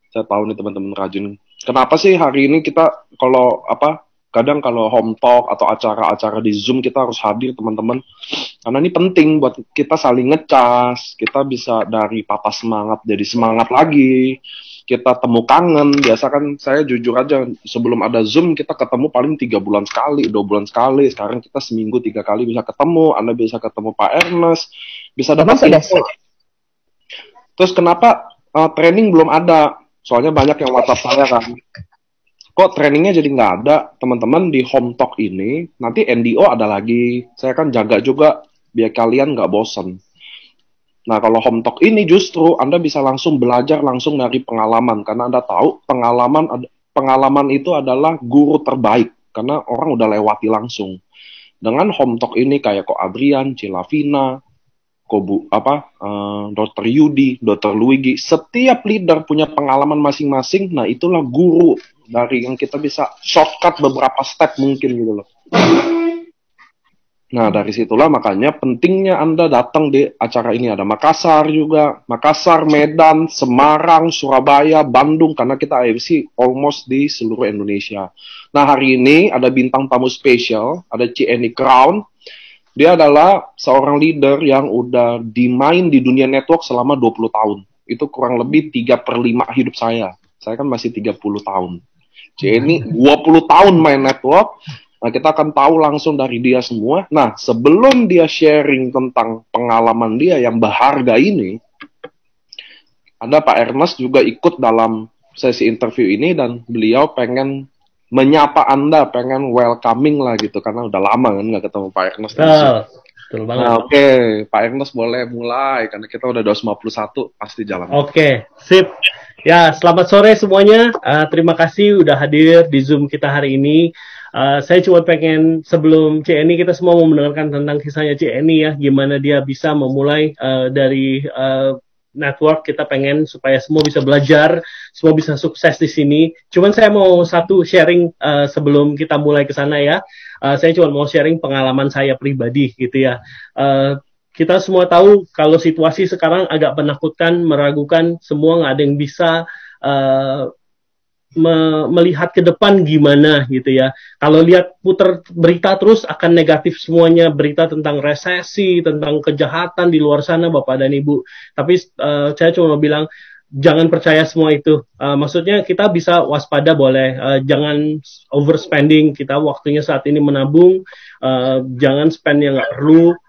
Saya tahu nih teman-teman rajin. Kenapa sih hari ini kita kalau apa? Kadang kalau home talk atau acara-acara di Zoom kita harus hadir teman-teman. Karena ini penting buat kita saling ngecas. Kita bisa dari patah semangat jadi semangat lagi. Kita temu kangen. Biasa kan saya jujur aja sebelum ada Zoom kita ketemu paling 3 bulan sekali, 2 bulan sekali. Sekarang kita seminggu 3 kali bisa ketemu. Anda bisa ketemu Pak Ernest, bisa dapat info. Terus kenapa training belum ada? Soalnya banyak yang WhatsApp saya kan. Kok trainingnya jadi nggak ada? Teman-teman di Home Talk ini, nanti NDO ada lagi. Saya kan jaga juga biar kalian nggak bosen. Nah, kalau Home Talk ini justru Anda bisa langsung belajar langsung dari pengalaman. Karena Anda tahu pengalaman itu adalah guru terbaik. Karena orang udah lewati langsung. Dengan Home Talk ini kayak Ko Adrian, Cilavina, Dr. Yudi, Dr. Luigi, setiap leader punya pengalaman masing-masing. Nah, itulah guru dari yang kita bisa shortcut beberapa step mungkin gitu loh. Nah, dari situlah makanya pentingnya Anda datang di acara ini. Ada Makassar juga, Makassar, Medan, Semarang, Surabaya, Bandung, karena kita AFC almost di seluruh Indonesia. Nah, hari ini ada bintang tamu spesial, ada CNI Crown. Dia adalah seorang leader yang udah dimain di dunia network selama 20 tahun. Itu kurang lebih 3/5 hidup saya. Saya kan masih 30 tahun. CNI 20 tahun main network. Nah, kita akan tahu langsung dari dia semua. Nah, sebelum dia sharing tentang pengalaman dia yang berharga ini, ada Pak Ernest juga ikut dalam sesi interview ini dan beliau pengen menyapa Anda, pengen welcoming lah gitu, karena udah lama kan nggak ketemu Pak Ernest. Betul banget. Nah, oke. Pak Ernest boleh mulai, karena kita udah 251, pasti jalan. Oke, sip. Ya, selamat sore semuanya. Terima kasih udah hadir di Zoom kita hari ini. Saya cuma pengen sebelum CNI kita semua mau mendengarkan tentang kisahnya CNI ya, gimana dia bisa memulai dari network. Kita pengen supaya semua bisa belajar, semua bisa sukses di sini. Cuman saya mau satu sharing sebelum kita mulai ke sana ya. Saya cuma mau sharing pengalaman saya pribadi gitu ya. Kita semua tahu kalau situasi sekarang agak menakutkan, meragukan, semua nggak ada yang bisa melihat ke depan gimana gitu ya. Kalau lihat putar berita terus akan negatif semuanya, berita tentang resesi, tentang kejahatan di luar sana Bapak dan Ibu. Tapi saya cuma mau bilang jangan percaya semua itu. Maksudnya kita bisa waspada boleh, jangan overspending. Kita waktunya saat ini menabung, jangan spend yang nggak perlu.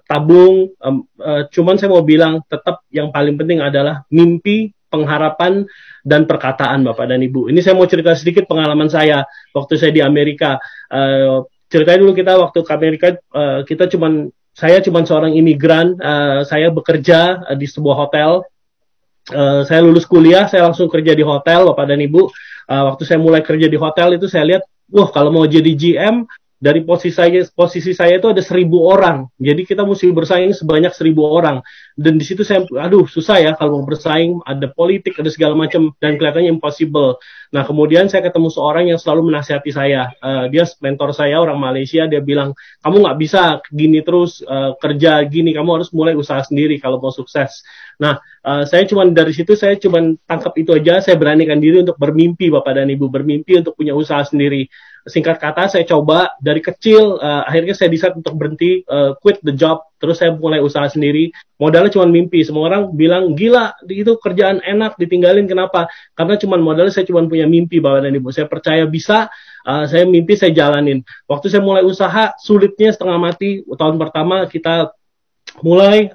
Tabung, cuman saya mau bilang tetap yang paling penting adalah mimpi, pengharapan, dan perkataan Bapak dan Ibu. Ini saya mau cerita sedikit pengalaman saya waktu saya di Amerika. Ceritain dulu kita waktu ke Amerika, saya cuman seorang imigran, saya bekerja di sebuah hotel. Saya lulus kuliah, saya langsung kerja di hotel Bapak dan Ibu. Waktu saya mulai kerja di hotel itu saya lihat, wah kalau mau jadi GM, dari posisi saya itu ada 1.000 orang. Jadi kita mesti bersaing sebanyak 1.000 orang. Dan di situ saya, susah ya kalau mau bersaing. Ada politik, ada segala macam. Dan kelihatannya impossible. Nah, kemudian saya ketemu seorang yang selalu menasihati saya. Dia mentor saya, orang Malaysia. Dia bilang, kamu nggak bisa gini terus kerja gini. Kamu harus mulai usaha sendiri kalau mau sukses. Nah, dari situ saya cuma tangkap itu aja. Saya beranikan diri untuk bermimpi, Bapak dan Ibu. Bermimpi untuk punya usaha sendiri. Singkat kata, saya coba dari kecil, akhirnya saya decide untuk berhenti, quit the job, terus saya mulai usaha sendiri. Modalnya cuma mimpi. Semua orang bilang, gila, itu kerjaan enak, ditinggalin, kenapa? Karena modalnya saya cuma punya mimpi, Bapak dan Ibu. Saya percaya bisa, saya mimpi, saya jalanin. Waktu saya mulai usaha, sulitnya setengah mati. Tahun pertama kita mulai,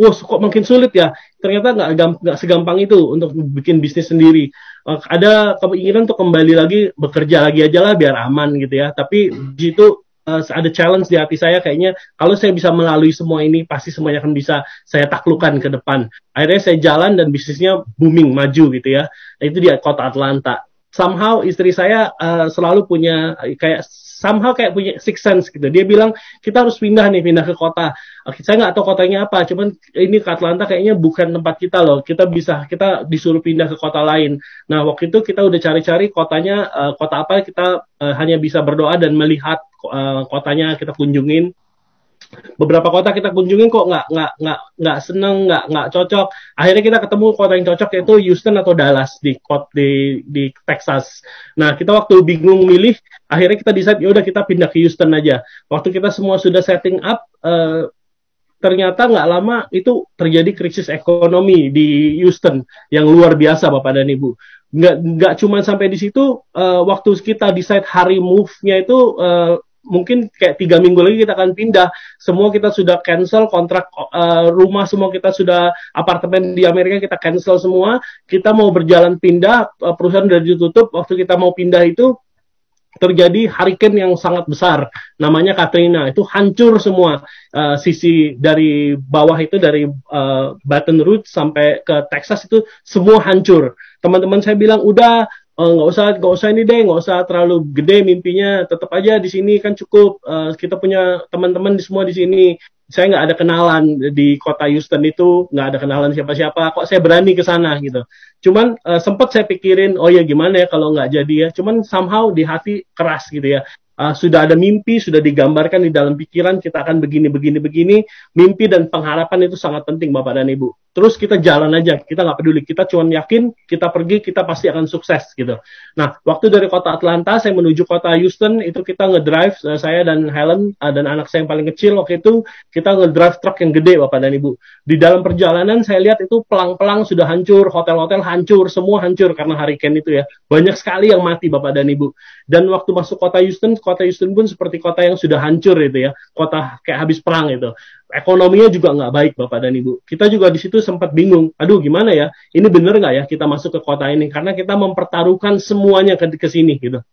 kok makin sulit ya. Ternyata nggak segampang itu untuk bikin bisnis sendiri. Ada keinginan untuk kembali lagi bekerja lagi aja lah biar aman gitu ya. Tapi di situ ada challenge di hati saya, kayaknya kalau saya bisa melalui semua ini pasti semuanya akan bisa saya taklukkan ke depan. Akhirnya saya jalan dan bisnisnya booming, maju gitu ya. Itu di kota Atlanta. Somehow istri saya selalu punya kayak punya sixth sense gitu. Dia bilang kita harus pindah ke kota. Saya nggak tahu kotanya apa, cuman ini ke Atlanta kayaknya bukan tempat kita loh. Kita disuruh pindah ke kota lain. Nah, waktu itu kita udah cari-cari kotanya, kota apa, kita hanya bisa berdoa dan melihat kotanya kita kunjungin. beberapa kota kita kunjungin kok nggak seneng, nggak cocok. Akhirnya kita ketemu kota yang cocok, yaitu Houston atau Dallas di Texas. Nah, kita waktu bingung milih, akhirnya kita decide ya udah kita pindah ke Houston aja. Waktu kita semua sudah setting up, ternyata nggak lama itu terjadi krisis ekonomi di Houston yang luar biasa, Bapak dan Ibu. Nggak cuma sampai di situ, waktu kita decide hari move-nya itu, mungkin kayak 3 minggu lagi kita akan pindah. Semua kita sudah cancel kontrak rumah, semua kita sudah apartemen di Amerika kita cancel semua. Kita mau berjalan pindah, perusahaan sudah ditutup. Waktu kita mau pindah itu terjadi hurricane yang sangat besar, namanya Katrina. Itu hancur semua, sisi dari bawah itu, dari Baton Rouge sampai ke Texas itu semua hancur. Teman-teman saya bilang udah, nggak usah ini deh, nggak usah terlalu gede mimpinya, tetap aja di sini kan cukup. Kita punya teman-teman semua di sini. Saya nggak ada kenalan di kota Houston itu, nggak ada kenalan siapa-siapa. Kok saya berani ke sana gitu. Cuman sempat saya pikirin, oh ya gimana ya kalau nggak jadi ya. Cuman somehow di hati keras gitu ya. Sudah ada mimpi, sudah digambarkan di dalam pikiran kita akan begini. Mimpi dan pengharapan itu sangat penting, Bapak dan Ibu. Terus kita jalan aja, kita nggak peduli. Kita cuma yakin, kita pergi, kita pasti akan sukses gitu. Nah, waktu dari kota Atlanta, saya menuju kota Houston, itu kita ngedrive, saya dan Helen, dan anak saya yang paling kecil waktu itu, kita ngedrive truk yang gede, Bapak dan Ibu. Di dalam perjalanan, saya lihat itu pelang-pelang sudah hancur, hotel-hotel hancur, semua hancur karena hurricane itu ya. Banyak sekali yang mati, Bapak dan Ibu. Dan waktu masuk kota Houston pun seperti kota yang sudah hancur itu ya. Kota kayak habis perang itu. Ekonominya juga nggak baik, Bapak dan Ibu. Kita juga di situ sempat bingung. Aduh, gimana ya? Ini bener nggak ya kita masuk ke kota ini? Karena kita mempertaruhkan semuanya ke sini gitu.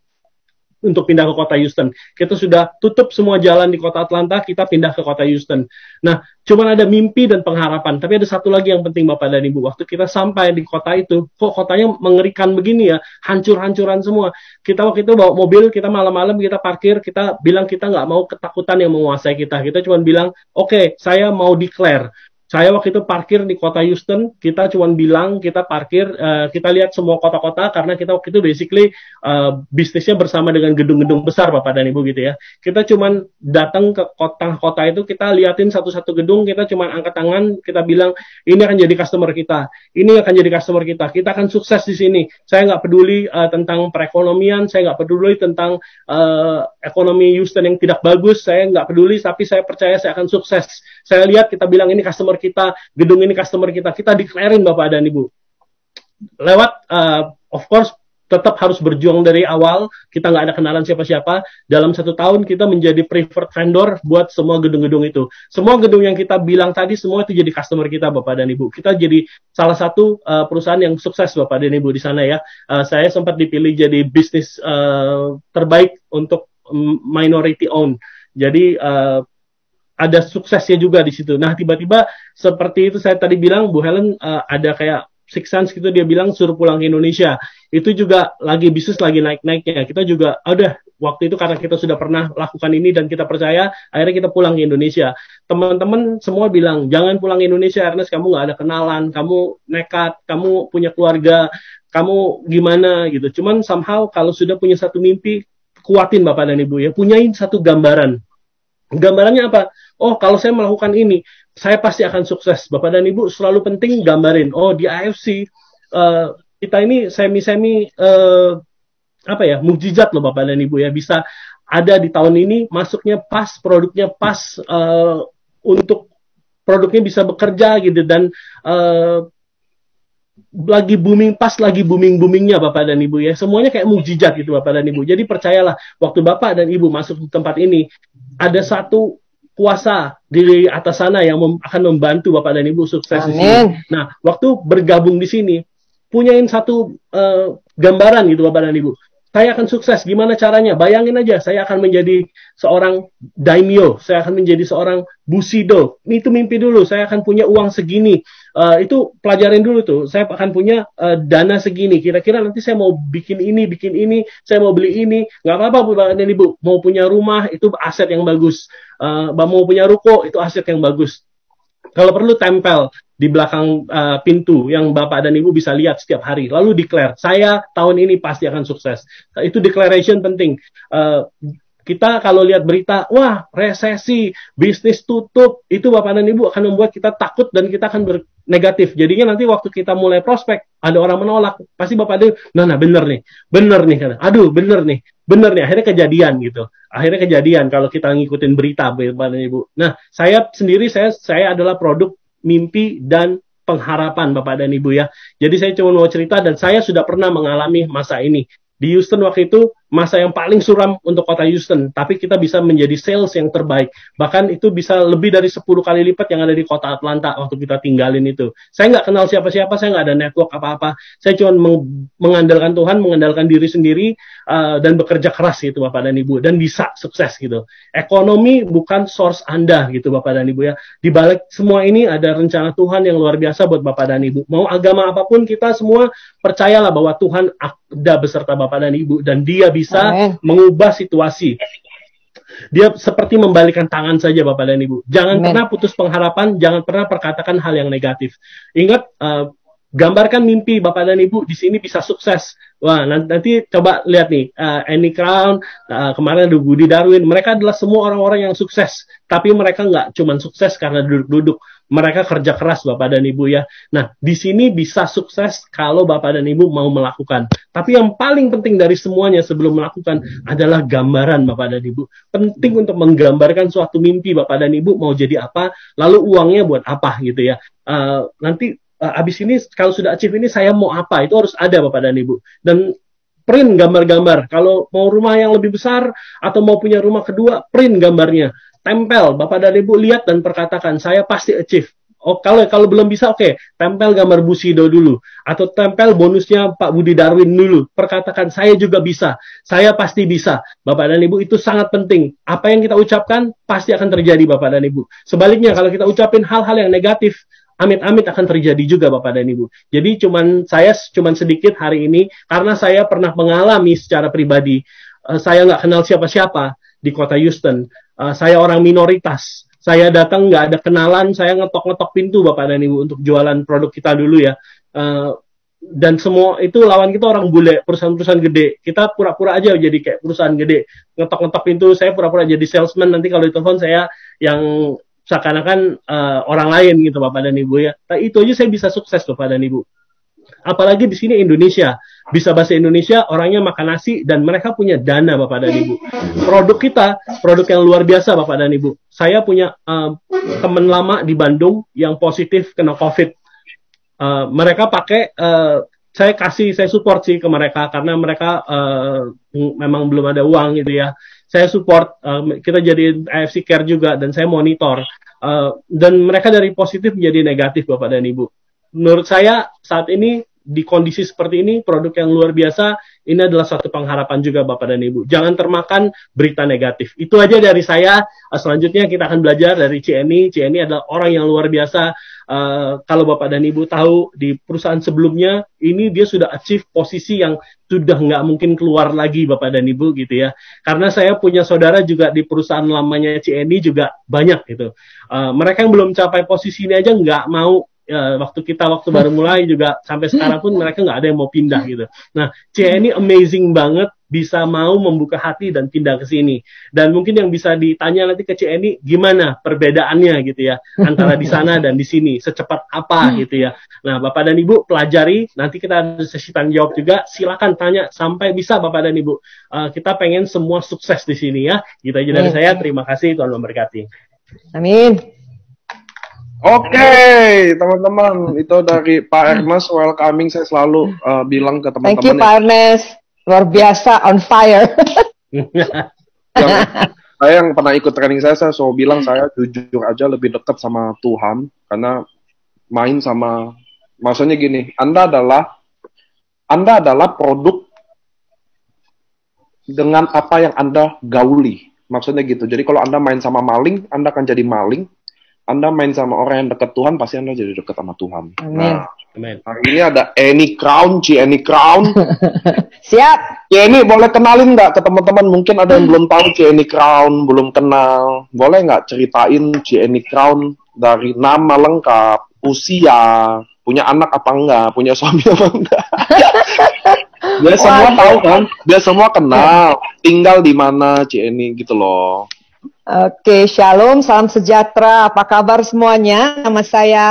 Untuk pindah ke kota Houston. Kita sudah tutup semua jalan di kota Atlanta, kita pindah ke kota Houston. Nah, cuma ada mimpi dan pengharapan. Tapi ada satu lagi yang penting, Bapak dan Ibu. Waktu kita sampai di kota itu, kok kotanya mengerikan begini ya? Hancur-hancuran semua. Kita waktu itu bawa mobil, kita malam-malam kita parkir, kita bilang kita nggak mau ketakutan yang menguasai kita. Kita cuma bilang, oke, saya mau declare. Saya waktu itu parkir di kota Houston, kita cuma bilang kita parkir, kita lihat semua kota-kota karena kita waktu itu basically bisnisnya bersama dengan gedung-gedung besar, Bapak dan Ibu gitu ya. Kita cuma datang ke kota-kota itu, kita liatin satu-satu gedung, kita cuma angkat tangan, kita bilang ini akan jadi customer kita, ini akan jadi customer kita akan sukses di sini. Saya nggak peduli tentang perekonomian, saya nggak peduli tentang ekonomi Houston yang tidak bagus, saya nggak peduli, tapi saya percaya saya akan sukses. Saya lihat kita bilang ini customer kita, gedung ini customer kita declarein, Bapak dan Ibu. Lewat, of course, tetap harus berjuang dari awal, kita nggak ada kenalan siapa-siapa. Dalam 1 tahun kita menjadi preferred vendor buat semua gedung-gedung itu. Semua gedung yang kita bilang tadi, semua itu jadi customer kita, Bapak dan Ibu. Kita jadi salah satu perusahaan yang sukses, Bapak dan Ibu, di sana ya. Saya sempat dipilih jadi bisnis terbaik untuk minority owned. Jadi, ada suksesnya juga di situ. Nah, tiba-tiba seperti itu saya tadi bilang, Bu Helen, ada kayak six sense gitu, dia bilang suruh pulang ke Indonesia. Itu juga lagi bisnis lagi naik-naiknya. Kita juga, waktu itu karena kita sudah pernah lakukan ini dan kita percaya, akhirnya kita pulang ke Indonesia. Teman-teman semua bilang, jangan pulang ke Indonesia, Ernest, kamu nggak ada kenalan, kamu nekat, kamu punya keluarga, kamu gimana gitu. Cuman somehow kalau sudah punya satu mimpi, kuatin Bapak dan Ibu ya, punyain satu gambaran. Gambarannya apa? Oh, kalau saya melakukan ini, saya pasti akan sukses. Bapak dan Ibu selalu penting gambarin. Oh, di AFC kita ini semi mukjizat loh, Bapak dan Ibu ya, bisa ada di tahun ini, masuknya pas, produknya pas, untuk produknya bisa bekerja gitu, dan lagi boomingnya Bapak dan Ibu ya, semuanya kayak mukjizat gitu, Bapak dan Ibu. Jadi percayalah, waktu Bapak dan Ibu masuk di tempat ini, ada satu kuasa di atas sana yang akan membantu Bapak dan Ibu sukses di sini. Nah, waktu bergabung di sini, punyain satu gambaran gitu, Bapak dan Ibu. Saya akan sukses, gimana caranya? Bayangin aja, saya akan menjadi seorang daimyo, saya akan menjadi seorang bushido. Itu mimpi dulu, saya akan punya uang segini. Itu pelajarin dulu tuh, saya akan punya dana segini. Kira-kira nanti saya mau bikin ini, saya mau beli ini. Nggak apa-apa, Bapak dan Ibu. Mau punya rumah, itu aset yang bagus. Mau punya ruko, itu aset yang bagus. Kalau perlu tempel di belakang pintu yang Bapak dan Ibu bisa lihat setiap hari. Lalu declare, saya tahun ini pasti akan sukses. Itu declaration penting. Kita kalau lihat berita, wah resesi, bisnis tutup, itu Bapak dan Ibu akan membuat kita takut dan kita akan negatif. Jadinya nanti waktu kita mulai prospek, ada orang menolak, pasti Bapak dan Ibu, nah bener nih, kata. Aduh bener nih, akhirnya kejadian gitu. Akhirnya kejadian kalau kita ngikutin berita Bapak dan Ibu. Nah, saya sendiri, saya adalah produk mimpi dan pengharapan Bapak dan Ibu ya. Jadi saya cuma mau cerita dan saya sudah pernah mengalami masa ini. Di Houston waktu itu, masa yang paling suram untuk kota Houston. Tapi kita bisa menjadi sales yang terbaik. Bahkan itu bisa lebih dari 10 kali lipat yang ada di kota Atlanta waktu kita tinggalin itu. Saya nggak kenal siapa-siapa, saya nggak ada network apa-apa. Saya cuma mengandalkan Tuhan, mengandalkan diri sendiri, dan bekerja keras gitu Bapak dan Ibu. Dan bisa sukses gitu. Ekonomi bukan source Anda gitu Bapak dan Ibu ya. Di balik semua ini ada rencana Tuhan yang luar biasa buat Bapak dan Ibu. Mau agama apapun, kita semua percayalah bahwa Tuhan ada beserta Bapak dan Ibu. Dan Dia bisa mengubah situasi. Dia seperti membalikan tangan saja Bapak dan Ibu. Jangan pernah putus pengharapan, jangan pernah perkatakan hal yang negatif. Ingat, gambarkan mimpi Bapak dan Ibu, di sini bisa sukses. Wah, nanti coba lihat nih, Annie Crown, kemarin ada Budi Darwin, mereka adalah semua orang-orang yang sukses. Tapi mereka nggak cuma sukses karena duduk-duduk. Mereka kerja keras Bapak dan Ibu ya. Nah, di sini bisa sukses kalau Bapak dan Ibu mau melakukan. Tapi yang paling penting dari semuanya sebelum melakukan adalah gambaran Bapak dan Ibu. Penting untuk menggambarkan suatu mimpi Bapak dan Ibu mau jadi apa, lalu uangnya buat apa gitu ya. Nanti abis ini kalau sudah achieve ini saya mau apa, itu harus ada Bapak dan Ibu. Dan print gambar-gambar. Kalau mau rumah yang lebih besar atau mau punya rumah kedua, print gambarnya. Tempel, Bapak dan Ibu lihat dan perkatakan, saya pasti achieve. Oh, kalau belum bisa, oke, tempel gambar Bu Sido dulu. Atau tempel bonusnya Pak Budi Darwin dulu. Perkatakan, saya juga bisa. Saya pasti bisa. Bapak dan Ibu, itu sangat penting. Apa yang kita ucapkan, pasti akan terjadi Bapak dan Ibu. Sebaliknya, kalau kita ucapin hal-hal yang negatif, amit-amit akan terjadi juga Bapak dan Ibu. Jadi saya cuman sedikit hari ini, karena saya pernah mengalami secara pribadi. Saya nggak kenal siapa-siapa di kota Houston. Saya orang minoritas. Saya datang nggak ada kenalan, saya ngetok-ngetok pintu Bapak dan Ibu untuk jualan produk kita dulu ya. Dan semua itu lawan kita orang bule, perusahaan-perusahaan gede. Kita pura-pura aja jadi kayak perusahaan gede. Ngetok-ngetok pintu, saya pura-pura jadi salesman. Nanti kalau ditelepon saya yang seakan-akan orang lain gitu Bapak dan Ibu ya. Nah, itu aja saya bisa sukses Bapak dan Ibu. Apalagi di sini Indonesia, bisa bahasa Indonesia, orangnya makan nasi dan mereka punya dana Bapak dan Ibu. Produk kita, produk yang luar biasa Bapak dan Ibu. Saya punya teman lama di Bandung yang positif kena COVID. Mereka pakai, saya support sih ke mereka karena mereka memang belum ada uang gitu ya. Saya support, kita jadiin AFC Care juga dan saya monitor. Dan mereka dari positif menjadi negatif Bapak dan Ibu. Menurut saya saat ini di kondisi seperti ini, produk yang luar biasa, ini adalah suatu pengharapan juga Bapak dan Ibu. Jangan termakan berita negatif. Itu aja dari saya. Selanjutnya kita akan belajar dari CNI. CNI adalah orang yang luar biasa. Kalau Bapak dan Ibu tahu, di perusahaan sebelumnya, ini dia sudah achieve posisi yang sudah nggak mungkin keluar lagi Bapak dan Ibu gitu ya. Karena saya punya saudara juga di perusahaan lamanya CNI juga banyak gitu. Mereka yang belum capai posisi ini aja nggak mau. Waktu baru mulai juga sampai sekarang pun mereka nggak ada yang mau pindah gitu. Nah, CNI amazing banget bisa mau membuka hati dan pindah ke sini. Dan mungkin yang bisa ditanya nanti ke CNI gimana perbedaannya gitu ya antara di sana dan di sini, secepat apa gitu ya. Nah, Bapak dan Ibu pelajari, nanti kita ada sesi tanya jawab juga. Silakan tanya sampai bisa Bapak dan Ibu. Kita pengen semua sukses di sini ya. Gitu aja dari saya. Terima kasih, Tuhan memberkati. Amin. Oke, teman-teman, itu dari Pak Ernest, welcoming. Saya selalu bilang ke teman-teman. Thank you, Pak Ernest. Luar biasa, on fire. Saya yang pernah ikut training saya selalu bilang saya jujur aja lebih dekat sama Tuhan. Karena main sama, maksudnya gini, Anda adalah produk dengan apa yang Anda gauli. Maksudnya gitu. Jadi kalau Anda main sama maling, Anda akan jadi maling. Anda main sama orang yang dekat Tuhan, pasti Anda jadi dekat sama Tuhan. Amin. Nah, hari ini ada Annie Crown, Annie Crown. Siap. Annie, boleh kenalin nggak ke teman-teman? Mungkin ada yang belum tahu Annie Crown, belum kenal. Boleh nggak ceritain Annie Crown dari nama lengkap, usia, punya anak apa enggak, punya suami apa enggak? Dia semua tahu kan? Dia semua kenal. tinggal di mana Ci Eni gitu loh. Oke, shalom, salam sejahtera. Apa kabar semuanya? Nama saya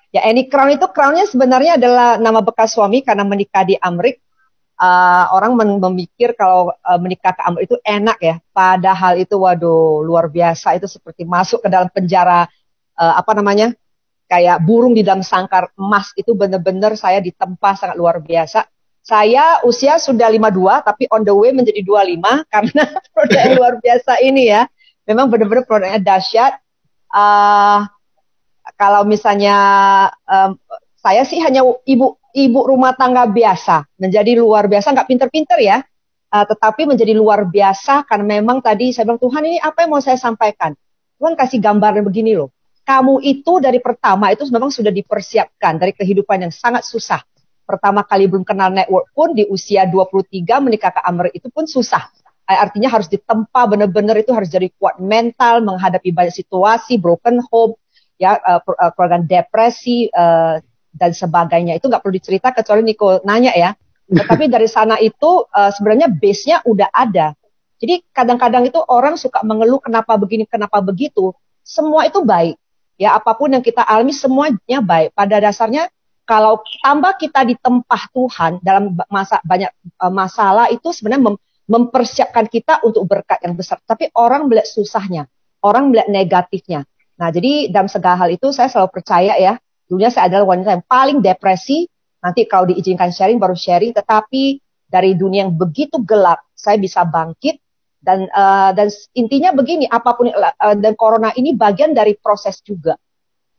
ya Eni Crown itu crownnya sebenarnya adalah nama bekas suami karena menikah di Amrik. Orang memikir kalau menikah ke Amrik itu enak ya. Padahal itu waduh luar biasa, itu seperti masuk ke dalam penjara kayak burung di dalam sangkar emas. Itu benar-benar saya ditempa sangat luar biasa. Saya usia sudah 52 tapi on the way menjadi 25 karena produk yang luar biasa ini ya. Memang benar-benar produknya dahsyat. Kalau misalnya saya sih hanya ibu rumah tangga biasa, menjadi luar biasa, nggak pinter-pinter ya, tetapi menjadi luar biasa karena memang tadi saya bilang, Tuhan ini apa yang mau saya sampaikan? Tuhan kasih gambarnya begini loh. Kamu itu dari pertama itu memang sudah dipersiapkan dari kehidupan yang sangat susah. Pertama kali belum kenal network pun di usia 23 menikah ke Amrik itu pun susah. Artinya harus ditempa benar-benar, itu harus jadi kuat mental menghadapi banyak situasi, broken home, ya, keluarga depresi dan sebagainya. Itu nggak perlu dicerita kecuali Niko nanya ya. Tetapi dari sana itu sebenarnya base-nya udah ada. Jadi kadang-kadang itu orang suka mengeluh kenapa begini, kenapa begitu. Semua itu baik. Ya, apapun yang kita alami semuanya baik. Pada dasarnya kalau tambah kita ditempah Tuhan dalam banyak masalah, itu sebenarnya mempersiapkan kita untuk berkat yang besar. Tapi orang melihat susahnya, orang melihat negatifnya. Nah, jadi dalam segala hal itu saya selalu percaya ya, dulunya saya adalah wanita yang paling depresi. Nanti kalau diizinkan sharing baru sharing. Tetapi dari dunia yang begitu gelap, saya bisa bangkit. Dan intinya begini, apapun dan corona ini bagian dari proses juga.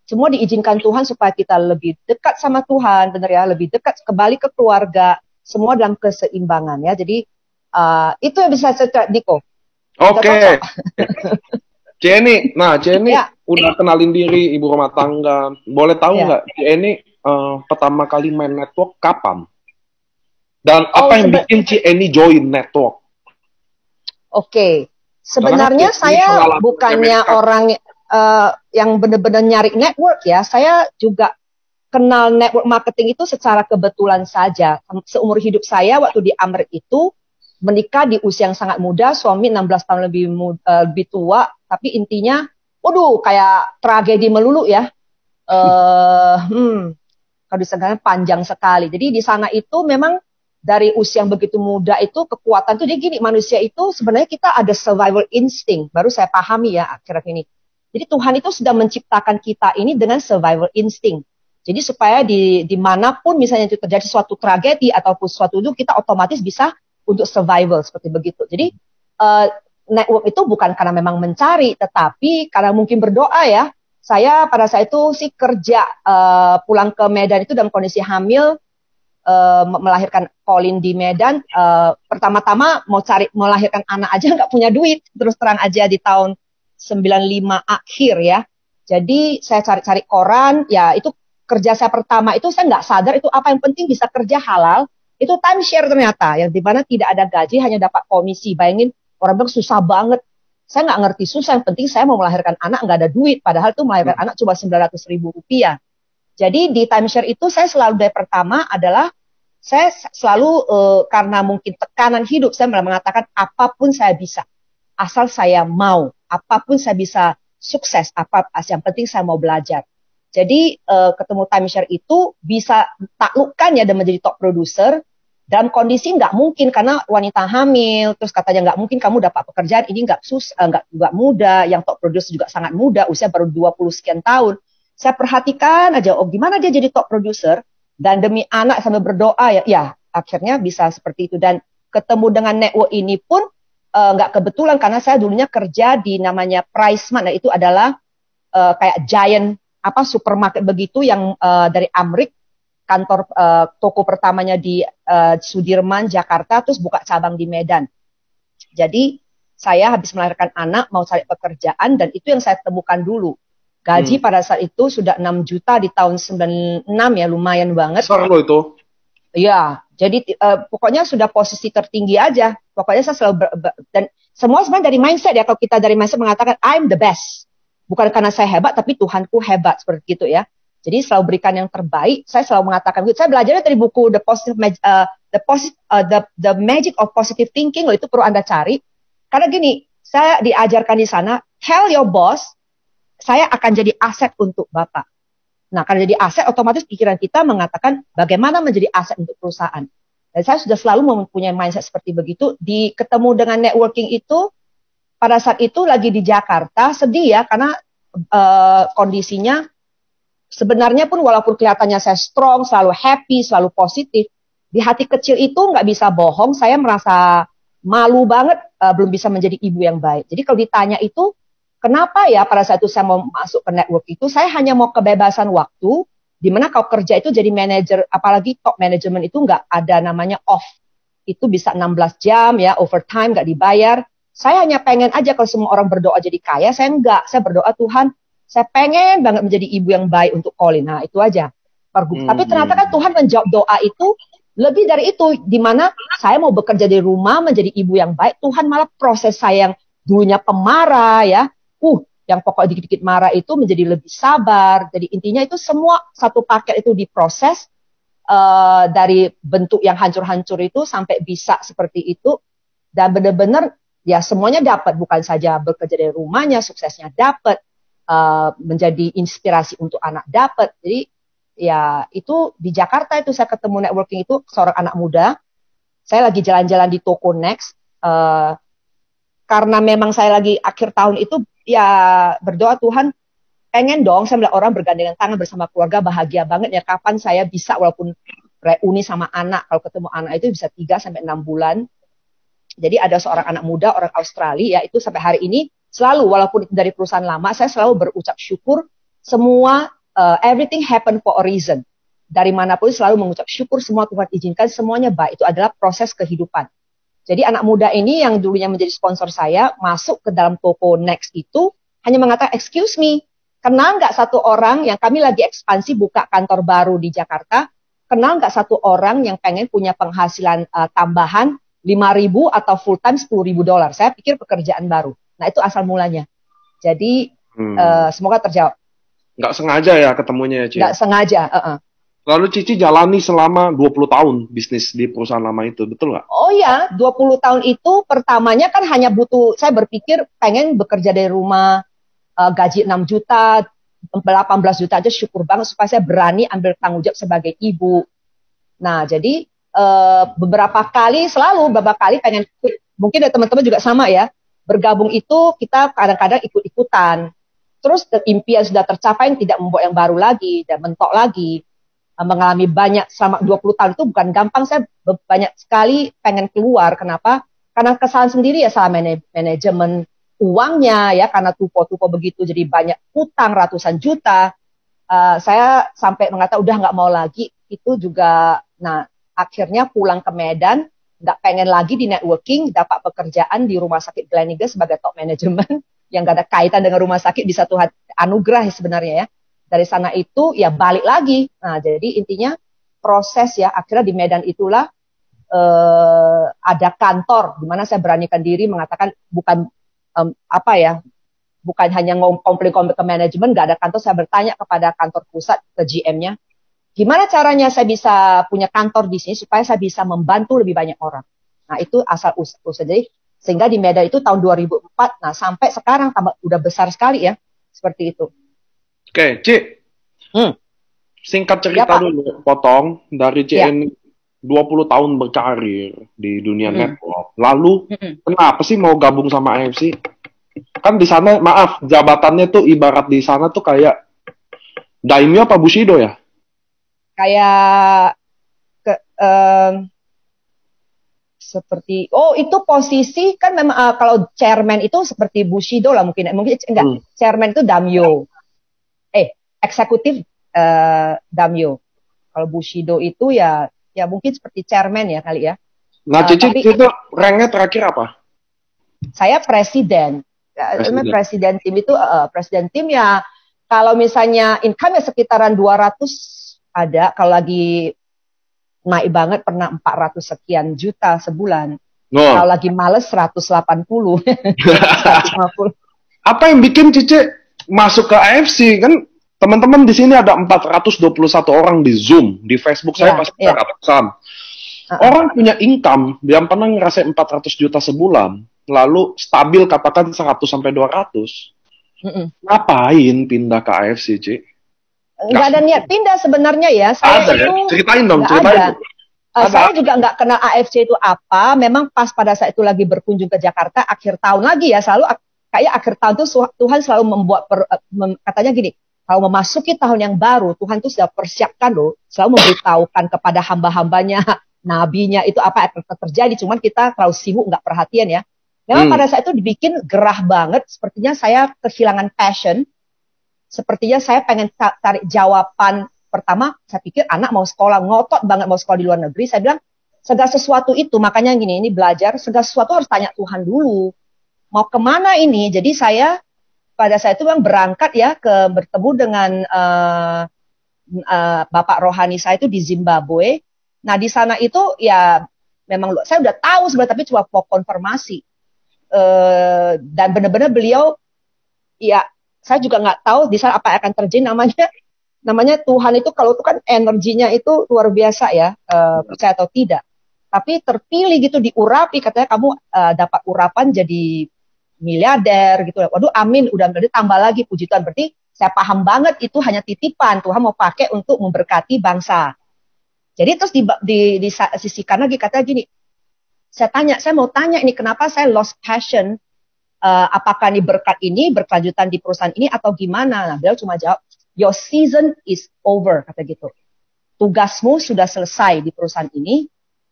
Semua diizinkan Tuhan supaya kita lebih dekat sama Tuhan, benar ya, lebih dekat kembali ke keluarga, semua dalam keseimbangan ya. Jadi itu yang bisa saya cerita, Niko. Oke. Jenny, ya. Udah kenalin diri ibu rumah tangga. Boleh tahu nggak, Jenny pertama kali main network kapan? Dan apa yang bikin Jenny join network? Oke, sebenarnya saya bukannya orang yang benar-benar nyari network ya. Saya juga kenal network marketing itu secara kebetulan saja. Seumur hidup saya waktu di Amrik itu menikah di usia yang sangat muda, suami 16 tahun lebih tua, tapi intinya, waduh, kayak tragedi melulu ya. Kalau disebutkan panjang sekali. Jadi di sana itu memang dari usia yang begitu muda itu kekuatan tuh, jadi gini, manusia itu sebenarnya kita ada survival instinct, baru saya pahami ya akhir-akhir ini. Jadi Tuhan itu sudah menciptakan kita ini dengan survival instinct. Jadi supaya dimanapun misalnya itu terjadi suatu tragedi ataupun suatu itu, kita otomatis bisa untuk survival seperti begitu. Jadi network itu bukan karena memang mencari, tetapi karena mungkin berdoa ya. Saya pada saat itu sih kerja, pulang ke Medan itu dalam kondisi hamil, melahirkan Colin di Medan. Pertama-tama mau melahirkan anak aja nggak punya duit, terus terang aja di tahun 95 akhir ya. Jadi saya cari-cari koran, ya itu kerja saya pertama itu saya nggak sadar itu apa, yang penting bisa kerja halal. Itu timeshare ternyata, yang dimana tidak ada gaji, hanya dapat komisi. Bayangin, orang bilang susah banget. Saya nggak ngerti susah, yang penting saya mau melahirkan anak, nggak ada duit. Padahal tuh melahirkan anak cuma 900.000 rupiah. Jadi di timeshare itu saya selalu dari pertama adalah saya selalu karena mungkin tekanan hidup, saya mengatakan apapun saya bisa, asal saya mau, apapun saya bisa sukses, yang penting saya mau belajar. Jadi ketemu timeshare itu bisa taklukkan ya dan menjadi top producer dalam kondisi nggak mungkin karena wanita hamil, terus katanya nggak mungkin kamu dapat pekerjaan ini, nggak mudah, yang top producer juga sangat muda, usia baru 20 sekian tahun. Saya perhatikan aja, gimana dia jadi top producer, dan demi anak sambil berdoa ya akhirnya bisa seperti itu. Dan ketemu dengan network ini pun nggak kebetulan karena saya dulunya kerja di namanya Pricemart. Nah itu adalah kayak giant supermarket begitu yang dari Amrik, kantor toko pertamanya di Sudirman, Jakarta, terus buka cabang di Medan. Jadi saya habis melahirkan anak mau cari pekerjaan dan itu yang saya temukan dulu. Gaji pada saat itu sudah 6 juta di tahun 96 ya, lumayan banget. Besar loh itu. Iya, jadi pokoknya sudah posisi tertinggi aja. Pokoknya saya selalu dan semua sebenarnya dari mindset ya. Kalau kita dari mindset mengatakan I'm the best. Bukan karena saya hebat, tapi Tuhanku hebat, seperti itu ya. Jadi selalu berikan yang terbaik. Saya selalu mengatakan gitu. Saya belajarnya dari buku The Magic of Positive Thinking, itu perlu Anda cari. Karena gini, saya diajarkan di sana, tell your boss, saya akan jadi aset untuk Bapak. Nah, karena jadi aset, otomatis pikiran kita mengatakan bagaimana menjadi aset untuk perusahaan. Dan saya sudah selalu mempunyai mindset seperti begitu. Ketemu dengan networking itu, pada saat itu lagi di Jakarta, sedih ya, karena kondisinya sebenarnya pun walaupun kelihatannya saya strong, selalu happy, selalu positif, di hati kecil itu nggak bisa bohong, saya merasa malu banget, belum bisa menjadi ibu yang baik. Jadi kalau ditanya itu, kenapa ya pada saat itu saya mau masuk ke network itu, saya hanya mau kebebasan waktu, di mana kalau kerja itu jadi manajer, apalagi top management itu nggak ada namanya off. Itu bisa 16 jam ya, overtime nggak dibayar. Saya hanya pengen aja kalau semua orang berdoa jadi kaya, saya enggak. Saya berdoa, Tuhan, saya pengen banget menjadi ibu yang baik untuk Colin. Nah, itu aja. Tapi ternyata kan Tuhan menjawab doa itu lebih dari itu. Di mana saya mau bekerja di rumah, menjadi ibu yang baik. Tuhan malah proses saya yang dulunya pemarah ya. Yang pokok dikit-dikit marah itu menjadi lebih sabar. Jadi intinya itu semua satu paket itu diproses. Dari bentuk yang hancur-hancur itu sampai bisa seperti itu. Dan benar-benar ya semuanya dapat. Bukan saja bekerja dari rumahnya, suksesnya dapat. Menjadi inspirasi untuk anak dapat. Jadi ya itu di Jakarta itu saya ketemu networking itu seorang anak muda. Saya lagi jalan-jalan di toko Next. Karena memang saya lagi akhir tahun itu ya berdoa, Tuhan pengen dong saya melihat orang bergandengan tangan bersama keluarga, bahagia banget ya, kapan saya bisa walaupun reuni sama anak, kalau ketemu anak itu bisa 3-6 bulan. Jadi ada seorang anak muda, orang Australia ya, itu sampai hari ini selalu, walaupun itu dari perusahaan lama, saya selalu berucap syukur, semua, everything happen for a reason. Dari manapun selalu mengucap syukur, semua Tuhan izinkan, semuanya baik. Itu adalah proses kehidupan. Jadi anak muda ini yang dulunya menjadi sponsor saya, masuk ke dalam toko Next itu, hanya mengatakan, excuse me, kenal nggak satu orang yang kami lagi ekspansi buka kantor baru di Jakarta, kenal nggak satu orang yang pengen punya penghasilan tambahan 5.000 atau full time $10.000. Saya pikir pekerjaan baru. Nah, itu asal mulanya. Jadi, semoga terjawab. Nggak sengaja ya ketemunya ya, Ci? Nggak sengaja. Lalu Cici jalani selama 20 tahun bisnis di perusahaan lama itu, betul nggak? Oh ya, 20 tahun itu pertamanya kan hanya butuh, saya berpikir pengen bekerja dari rumah, gaji 6 juta, 18 juta aja syukur banget supaya saya berani ambil tanggung jawab sebagai ibu. Nah, jadi beberapa kali pengen, mungkin ada teman-teman juga sama ya, bergabung itu kita kadang-kadang ikut-ikutan. Terus impian sudah tercapai, tidak membuat yang baru lagi, dan mentok lagi. Mengalami banyak selama 20 tahun itu bukan gampang, saya banyak sekali pengen keluar. Kenapa? Karena kesalahan sendiri ya, salah manajemen uangnya ya, karena tupo-tupo begitu, jadi banyak utang ratusan juta. Saya sampai mengatakan udah nggak mau lagi, itu juga, nah akhirnya pulang ke Medan, nggak pengen lagi di networking, dapat pekerjaan di rumah sakit Gleneagles sebagai top manajemen, yang nggak ada kaitan dengan rumah sakit, bisa Tuhan anugerah sebenarnya ya. Dari sana itu ya balik lagi. Nah, jadi intinya proses ya, akhirnya di Medan itulah ada kantor di mana saya beranikan diri mengatakan bukan bukan hanya komplain ke manajemen, nggak ada kantor. Saya bertanya kepada kantor pusat, ke GM-nya, gimana caranya saya bisa punya kantor di sini supaya saya bisa membantu lebih banyak orang. Nah, itu asal usaha. Jadi sehingga di Medan itu tahun 2004, nah sampai sekarang udah besar sekali ya, seperti itu. Oke, Ci. Singkat cerita ya, dulu, potong dari CN 20 tahun berkarir di dunia network. Lalu, kenapa sih mau gabung sama AFC? Kan di sana, maaf, jabatannya tuh ibarat di sana tuh kayak daimyo apa bushido ya? Kayak seperti, itu posisi kan memang kalau chairman itu seperti bushido lah mungkin enggak, chairman itu daimyo. Eksekutif daimyo. Kalau bushido itu ya mungkin seperti chairman ya kali ya. Nah, Cici itu ranknya terakhir apa? Saya presiden. Presiden tim itu presiden tim ya, kalau misalnya income ya sekitaran 200 ada, kalau lagi naik banget pernah 400 sekian juta sebulan. Kalau lagi males 180. 150. Apa yang bikin Cici masuk ke AFC? Kan Teman-teman di sini ada 421 orang di Zoom, di Facebook saya pasti ada ratusan. Orang punya income yang pernah ngerasain 400 juta sebulan, lalu stabil katakan 100 sampai 200. Ngapain pindah ke AFC, Ci? Nggak ada niat pindah sebenarnya ya. Saya ada, itu ya? Ceritain dong, ceritain. Saya juga nggak kenal AFC itu apa. Memang pas pada saat itu lagi berkunjung ke Jakarta, akhir tahun lagi ya, selalu kayak akhir tahun tuh Tuhan selalu membuat katanya gini, kalau memasuki tahun yang baru, Tuhan tuh sudah persiapkan loh, selalu memberitahukan kepada hamba-hambanya, nabinya itu apa yang akan terjadi. Cuman kita terlalu sibuk nggak perhatian ya. Memang pada saat itu dibikin gerah banget. Sepertinya saya kehilangan passion. Sepertinya saya pengen cari jawaban. Pertama, saya pikir anak mau sekolah, ngotot banget mau sekolah di luar negeri. Saya bilang, segala sesuatu itu, makanya gini, ini belajar, segala sesuatu harus tanya Tuhan dulu. Mau kemana ini? Jadi saya, pada saat itu memang berangkat ya, bertemu dengan Bapak Rohani saya itu di Zimbabwe. Nah, di sana itu ya, memang saya udah tahu sebenarnya, tapi cuma mau konfirmasi. Dan benar-benar beliau, ya, saya juga nggak tahu di sana apa yang akan terjadi. Namanya Tuhan itu kalau itu kan energinya itu luar biasa ya, percaya atau tidak. Tapi terpilih gitu diurapi, katanya kamu dapat urapan jadi miliarder gitu. Waduh, amin, udah berarti tambah lagi puji Tuhan. Berarti saya paham banget itu hanya titipan Tuhan mau pakai untuk memberkati bangsa. Jadi terus di sisi kanan lagi katanya gini, saya mau tanya ini kenapa saya lost passion. Apakah ini berkat ini berkelanjutan di perusahaan ini atau gimana? Nah, beliau cuma jawab, your season is over, kata gitu. Tugasmu sudah selesai di perusahaan ini.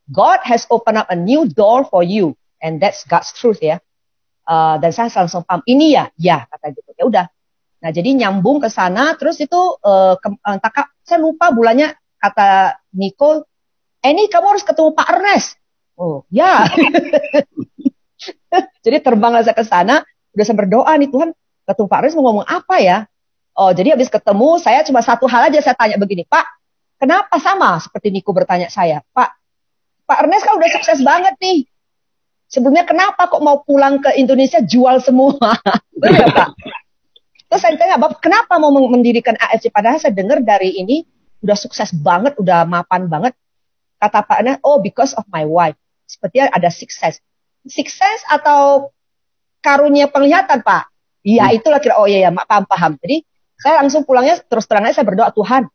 God has opened up a new door for you, and that's God's truth ya. Dan saya langsung paham ini ya kata gitu. Ya udah. Nah jadi nyambung ke sana, terus itu saya lupa bulannya kata Nicole, ini kamu harus ketemu Pak Ernest. Oh ya. Jadi terbanglah saya ke sana, udah saya berdoa nih Tuhan, ketemu Pak Ernest mau ngomong apa ya? Oh, jadi habis ketemu, saya cuma satu hal aja saya tanya begini, Pak, kenapa sama seperti Niko bertanya saya, Pak Ernest kan udah sukses banget nih. Sebelumnya kenapa kok mau pulang ke Indonesia jual semua? Benar ya, Pak? Terus saya tanya, Bapak, kenapa mau mendirikan AFC? Padahal saya dengar dari ini udah sukses banget, udah mapan banget. Kata Pak Ernest, oh because of my wife. Sepertinya ada sukses. Sukses atau karunia penglihatan, Pak? Iya, itulah kira. Oh iya, paham. Jadi saya langsung pulangnya terus terang aja saya berdoa, Tuhan,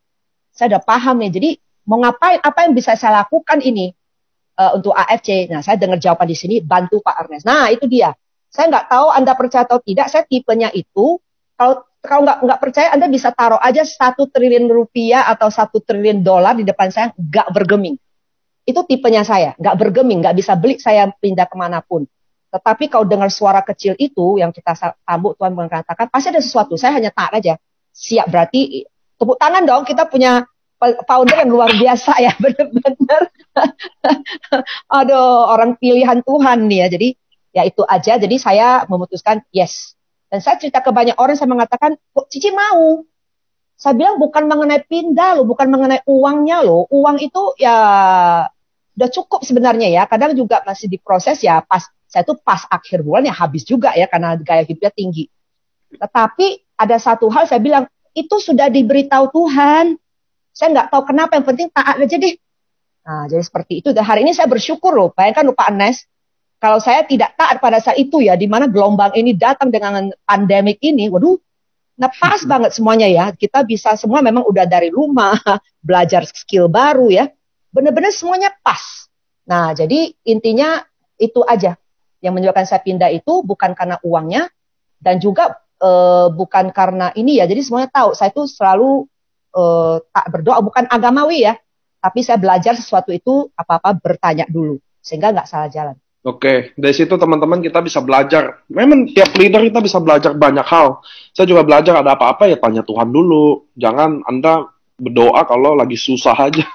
saya udah paham nih. Jadi mau ngapain? Apa yang bisa saya lakukan ini untuk AFC? Nah, saya dengar jawaban di sini, bantu Pak Ernest. Nah, itu dia. Saya nggak tahu Anda percaya atau tidak. Saya tipenya itu. Kalau nggak percaya, Anda bisa taruh aja 1 triliun rupiah atau 1 triliun dolar di depan saya, nggak bergeming. Itu tipenya saya, nggak bergeming, nggak bisa beli saya pindah kemanapun. Tetapi kalau dengar suara kecil itu yang kita sambut Tuhan mengatakan pasti ada sesuatu. Saya hanya taat aja. Siap, berarti tepuk tangan dong. Kita punya founder yang luar biasa ya, benar-benar. Aduh, orang pilihan Tuhan nih ya. Jadi ya itu aja. Jadi saya memutuskan yes. Dan saya cerita ke banyak orang, saya mengatakan, kok Cici mau? Saya bilang bukan mengenai pindah loh, bukan mengenai uangnya loh. Uang itu ya udah cukup sebenarnya ya. Kadang juga masih diproses ya. Saya tuh pas akhir bulan ya habis juga ya karena gaya hidupnya tinggi. Tetapi ada satu hal saya bilang itu sudah diberitahu Tuhan. Saya nggak tahu kenapa, yang penting taat aja deh. Nah jadi seperti itu. Dan hari ini saya bersyukur loh. Bayangkan loh Pak Ernest, kalau saya tidak taat pada saat itu ya, di mana gelombang ini datang dengan pandemik ini, waduh. Nah pas banget semuanya ya. Kita bisa semua memang udah dari rumah belajar skill baru ya. Benar-benar semuanya pas. Nah, jadi intinya itu aja. Yang menyebabkan saya pindah itu bukan karena uangnya dan juga bukan karena ini ya. Jadi semuanya tahu, saya itu selalu tak berdoa, bukan agamawi ya. Tapi saya belajar sesuatu itu apa-apa bertanya dulu. Sehingga nggak salah jalan. Oke, dari situ teman-teman kita bisa belajar. Memang tiap leader kita bisa belajar banyak hal. Saya juga belajar ada apa-apa ya tanya Tuhan dulu. Jangan Anda berdoa kalau lagi susah aja.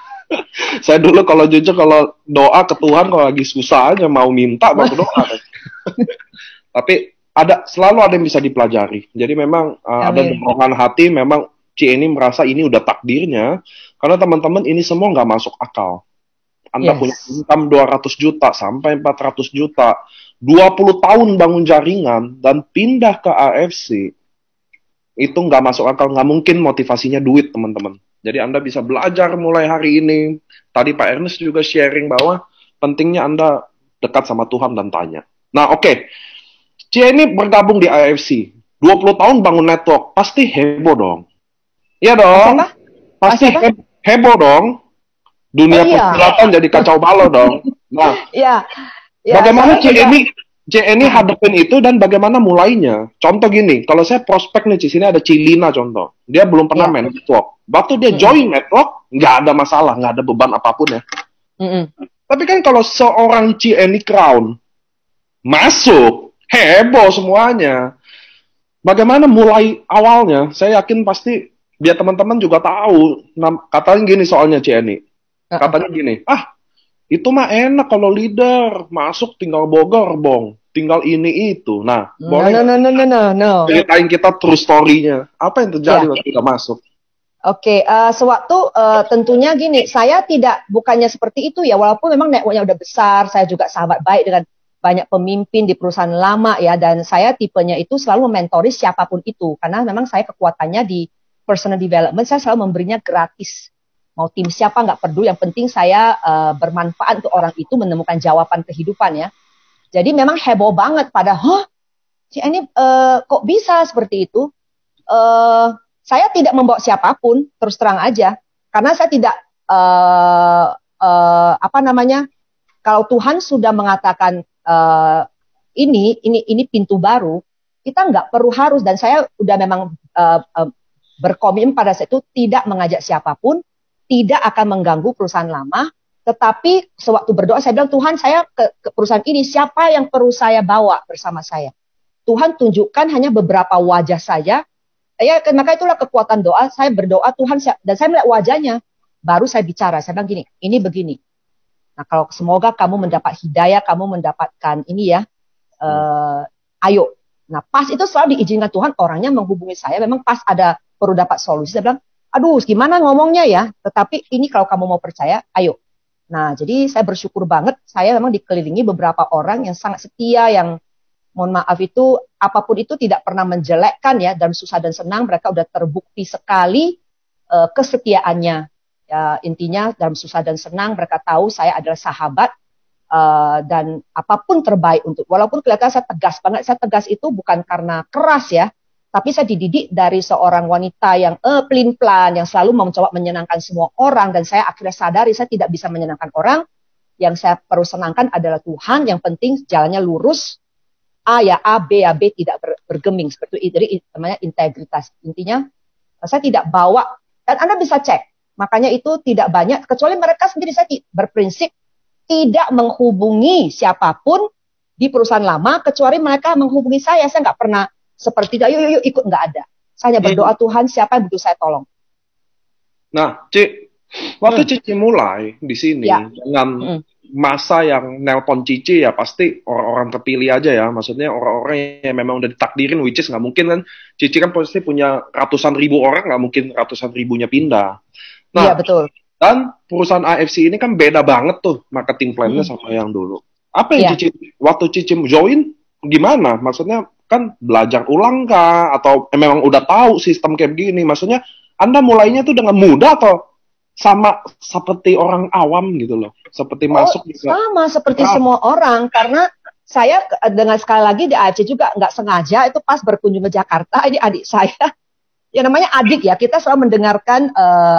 Saya dulu kalau jujur kalau doa ke Tuhan kalau lagi susah aja mau minta baru doa. Tapi selalu ada yang bisa dipelajari. Jadi memang ada dorongan hati. Memang Ci ini merasa ini udah takdirnya. Karena teman-teman ini semua nggak masuk akal. Anda punya income 200 juta sampai 400 juta, 20 tahun bangun jaringan dan pindah ke AFC. itu nggak masuk akal, nggak mungkin motivasinya duit, teman-teman. Jadi Anda bisa belajar mulai hari ini. Tadi Pak Ernest juga sharing bahwa pentingnya Anda dekat sama Tuhan dan tanya. Nah, oke. Cia ini bergabung di IFC. 20 tahun bangun network. Pasti heboh dong. Iya dong. Apa? Pasti heboh dong. Dunia persilatan jadi kacau balau dong. Nah, ya, bagaimana Cia ini hadapin itu dan bagaimana mulainya? Contoh gini, kalau saya prospek nih, di sini ada Cilina contoh. Dia belum pernah main network. Waktu dia join network, nggak ada masalah, nggak ada beban apapun ya. Tapi kan kalau seorang Cia Crown masuk, heboh semuanya. Bagaimana mulai awalnya? Saya yakin pasti biar teman-teman juga tahu. Katanya gini soalnya Cia. Katanya gini, itu mah enak kalau leader masuk tinggal Bogor, Bong. Tinggal ini itu. Nah, boleh no. ceritain kita true story-nya. Apa yang terjadi waktu kita masuk? Oke, sewaktu tentunya gini, saya bukannya seperti itu ya, walaupun memang networknya udah besar, saya juga sahabat baik dengan banyak pemimpin di perusahaan lama ya, dan saya tipenya itu selalu mementori siapapun itu, karena memang saya kekuatannya di personal development, saya selalu memberinya gratis. Mau tim siapa nggak peduli, yang penting saya bermanfaat untuk orang itu menemukan jawaban kehidupan ya. Jadi memang heboh banget pada, ini kok bisa seperti itu? Saya tidak membawa siapapun, terus terang aja, karena saya tidak kalau Tuhan sudah mengatakan ini pintu baru, kita nggak perlu harus, dan saya udah memang berkomitmen pada saat itu tidak mengajak siapapun, tidak akan mengganggu perusahaan lama, tetapi sewaktu berdoa saya bilang, Tuhan, saya ke perusahaan ini, siapa yang perlu saya bawa bersama saya? Tuhan tunjukkan hanya beberapa wajah saja. Ya, maka itulah kekuatan doa. Saya berdoa, Tuhan, dan saya melihat wajahnya, baru saya bicara. Saya bilang gini, ini begini. Nah, kalau semoga kamu mendapat hidayah, kamu mendapatkan ini ya, ayo. Nah, pas itu selalu diizinkan Tuhan, orangnya menghubungi saya, memang pas ada perlu dapat solusi, saya bilang, aduh, gimana ngomongnya ya, tetapi ini kalau kamu mau percaya, ayo. Nah, jadi saya bersyukur banget, saya memang dikelilingi beberapa orang yang sangat setia, yang mohon maaf itu, apapun itu tidak pernah menjelekkan ya, dalam susah dan senang, mereka udah terbukti sekali kesetiaannya. Ya, intinya dalam susah dan senang, mereka tahu saya adalah sahabat, dan apapun terbaik untuk, walaupun kelihatan saya tegas banget, saya tegas itu bukan karena keras ya, tapi saya dididik dari seorang wanita yang pelin-pelan, yang selalu mencoba menyenangkan semua orang, dan saya akhirnya sadari saya tidak bisa menyenangkan orang, yang saya perlu senangkan adalah Tuhan, yang penting jalannya lurus, A ya A, B ya B, tidak bergeming, seperti itu, jadi namanya integritas. Intinya, saya tidak bawa, dan Anda bisa cek, makanya itu tidak banyak, kecuali mereka sendiri, saya berprinsip tidak menghubungi siapapun di perusahaan lama, kecuali mereka menghubungi saya nggak pernah seperti yuk ikut, nggak ada. Saya hanya berdoa, Tuhan, siapa yang butuh saya tolong. Nah, waktu Cici mulai di sini dengan masa yang nelpon Cici ya pasti orang-orang terpilih aja ya, maksudnya orang-orang yang memang udah ditakdirin, which is nggak mungkin kan, Cici kan pasti punya ratusan ribu orang, nggak mungkin ratusan ribunya pindah. Nah, iya betul. Dan perusahaan AFC ini kan beda banget tuh marketing plan-nya sama yang dulu. Apa yang waktu Cici join gimana? Maksudnya kan belajar ulang kah? Atau memang udah tahu sistem kayak begini? Maksudnya Anda mulainya tuh dengan mudah atau sama seperti orang awam gitu loh? Seperti masuk juga? Sama seperti semua orang, karena saya dengan sekali lagi di AFC juga nggak sengaja, itu pas berkunjung ke Jakarta, ini adik saya, ya namanya adik ya, kita selalu mendengarkan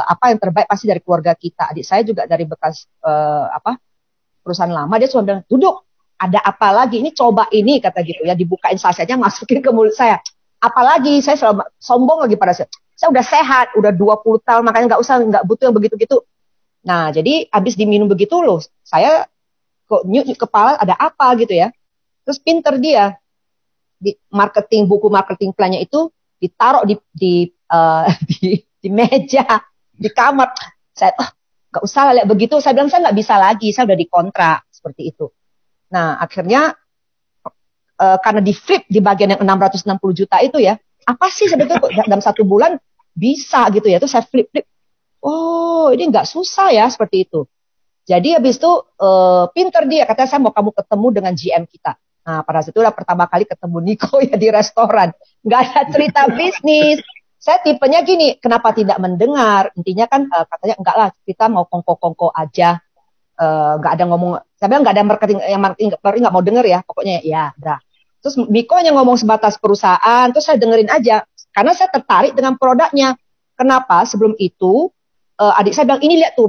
apa yang terbaik pasti dari keluarga kita. Adik saya juga dari bekas perusahaan lama, dia cuma bilang, duduk, ada apa lagi, ini coba ini, kata gitu ya, dibukain sasetnya, masukin ke mulut saya. Apalagi, saya selalu sombong lagi pada saya udah sehat, udah 20 tahun, makanya nggak butuh yang begitu-gitu. Nah, jadi habis diminum begitu loh, saya kok nyut kepala, ada apa gitu ya. Terus pinter dia, di marketing, buku marketing plan-nya itu, ditaruh di meja, di kamar. Saya, nggak usah lihat begitu, saya bilang, saya nggak bisa lagi, saya udah dikontrak, seperti itu. Nah, akhirnya karena di flip di bagian yang 660 juta itu ya, apa sih sebetulnya dalam 1 bulan bisa gitu ya, itu saya flip. Oh, ini nggak susah ya, seperti itu. Jadi habis itu pinter dia, katanya, saya mau kamu ketemu dengan GM kita. Nah, pada saat itu udah pertama kali ketemu Niko ya di restoran. Nggak ada cerita bisnis. Saya tipenya gini, kenapa tidak mendengar? Intinya kan katanya enggak lah, kita mau kongko-kongko aja. Nggak ada ngomong, saya bilang nggak ada marketing, yang marketing nggak mau denger ya, pokoknya ya udah. Terus Niko hanya ngomong sebatas perusahaan, terus saya dengerin aja. Karena saya tertarik dengan produknya. Kenapa? Sebelum itu, adik saya bilang, ini lihat tuh,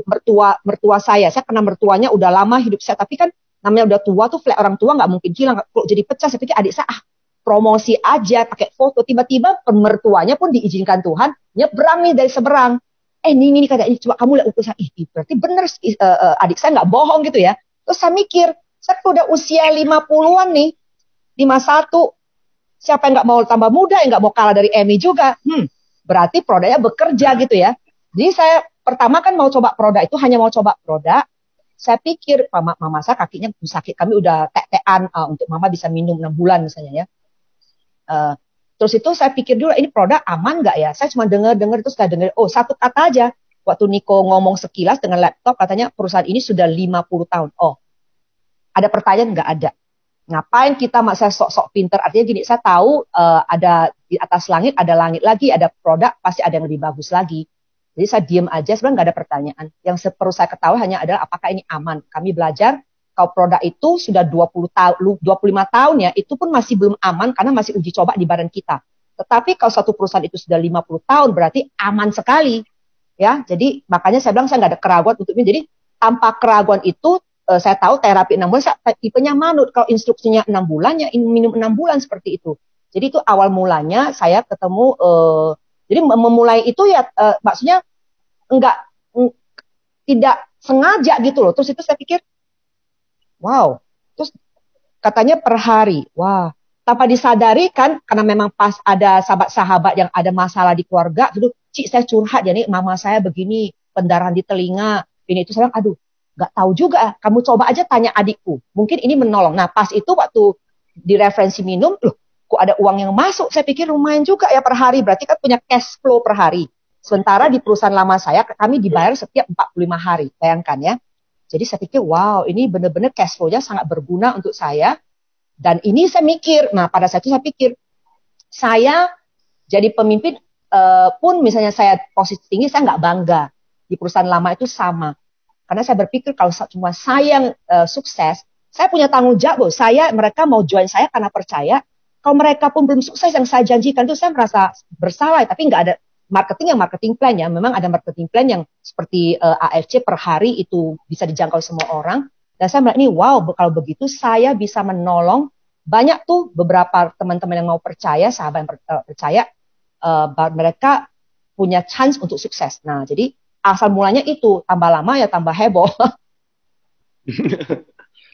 mertua saya kena mertuanya udah lama hidup saya, tapi kan namanya udah tua tuh, flag orang tua nggak mungkin hilang. Kalau jadi pecah, saya pikir adik saya, promosi aja, pakai foto. Tiba-tiba mertuanya pun diizinkan Tuhan, nyebrang nih dari seberang. Ini kata ini, coba kamu lihat ukur saya. Berarti bener, adik saya nggak bohong gitu ya. Terus saya mikir, saya udah usia 50-an nih, 51. Siapa yang nggak mau tambah muda, yang nggak mau kalah dari Emmy juga. Berarti produknya bekerja gitu ya. Jadi saya pertama kan mau coba produk itu, hanya mau coba produk. Saya pikir, mama saya kakinya sakit, kami udah tek-tekan untuk mama bisa minum 6 bulan misalnya ya. Terus itu saya pikir dulu, ini produk aman nggak ya? Saya cuma dengar terus saya dengar, satu kata aja. Waktu Niko ngomong sekilas dengan laptop, katanya perusahaan ini sudah 50 tahun. Ada pertanyaan? Nggak ada. Ngapain kita saya sok-sok pinter? Artinya gini, saya tahu ada di atas langit, ada langit lagi, ada produk, pasti ada yang lebih bagus lagi. Jadi saya diam aja, sebenarnya nggak ada pertanyaan. Yang perlu saya ketahui hanya adalah apakah ini aman. Kami belajar, kalau produk itu sudah 25 tahun ya, itu pun masih belum aman karena masih uji coba di badan kita. Tetapi kalau satu perusahaan itu sudah 50 tahun, berarti aman sekali. Ya, jadi makanya saya bilang saya nggak ada keraguan untuk ini. Jadi tanpa keraguan itu, saya tahu terapi 6 bulan, saya tipenya manut. Kalau instruksinya 6 bulan, ya minum 6 bulan seperti itu. Jadi itu awal mulanya saya ketemu, jadi memulai itu ya, maksudnya tidak sengaja gitu loh. Terus itu saya pikir, wow, terus katanya per hari, wah, tanpa disadari kan, karena memang pas ada sahabat-sahabat yang ada masalah di keluarga, gitu, Cik saya curhat ya nih, mama saya begini, pendarahan di telinga, ini itu, saya bilang, aduh, nggak tahu juga, kamu coba aja tanya adikku, mungkin ini menolong. Nah pas itu waktu di referensi minum, loh, kok ada uang yang masuk, saya pikir lumayan juga ya per hari, berarti kan punya cash flow per hari. Sementara di perusahaan lama saya, kami dibayar setiap 45 hari, bayangkan ya. Jadi saya pikir, wow, ini benar-benar cash flow-nya sangat berguna untuk saya. Dan ini saya mikir, nah pada saat itu saya pikir, saya jadi pemimpin pun misalnya saya posisi tinggi, saya nggak bangga. Di perusahaan lama itu sama. Karena saya berpikir kalau cuma saya yang sukses, saya punya tanggung jawab, mereka mau join saya karena percaya. Kalau mereka pun belum sukses yang saya janjikan itu, saya merasa bersalah, tapi nggak ada marketing plan ya, memang ada marketing plan yang seperti AFC per hari itu bisa dijangkau semua orang. Dan saya melihat ini, wow, kalau begitu saya bisa menolong banyak tuh beberapa teman-teman yang mau percaya, sahabat yang percaya, mereka punya chance untuk sukses. Nah, jadi asal mulanya itu, tambah lama ya tambah heboh.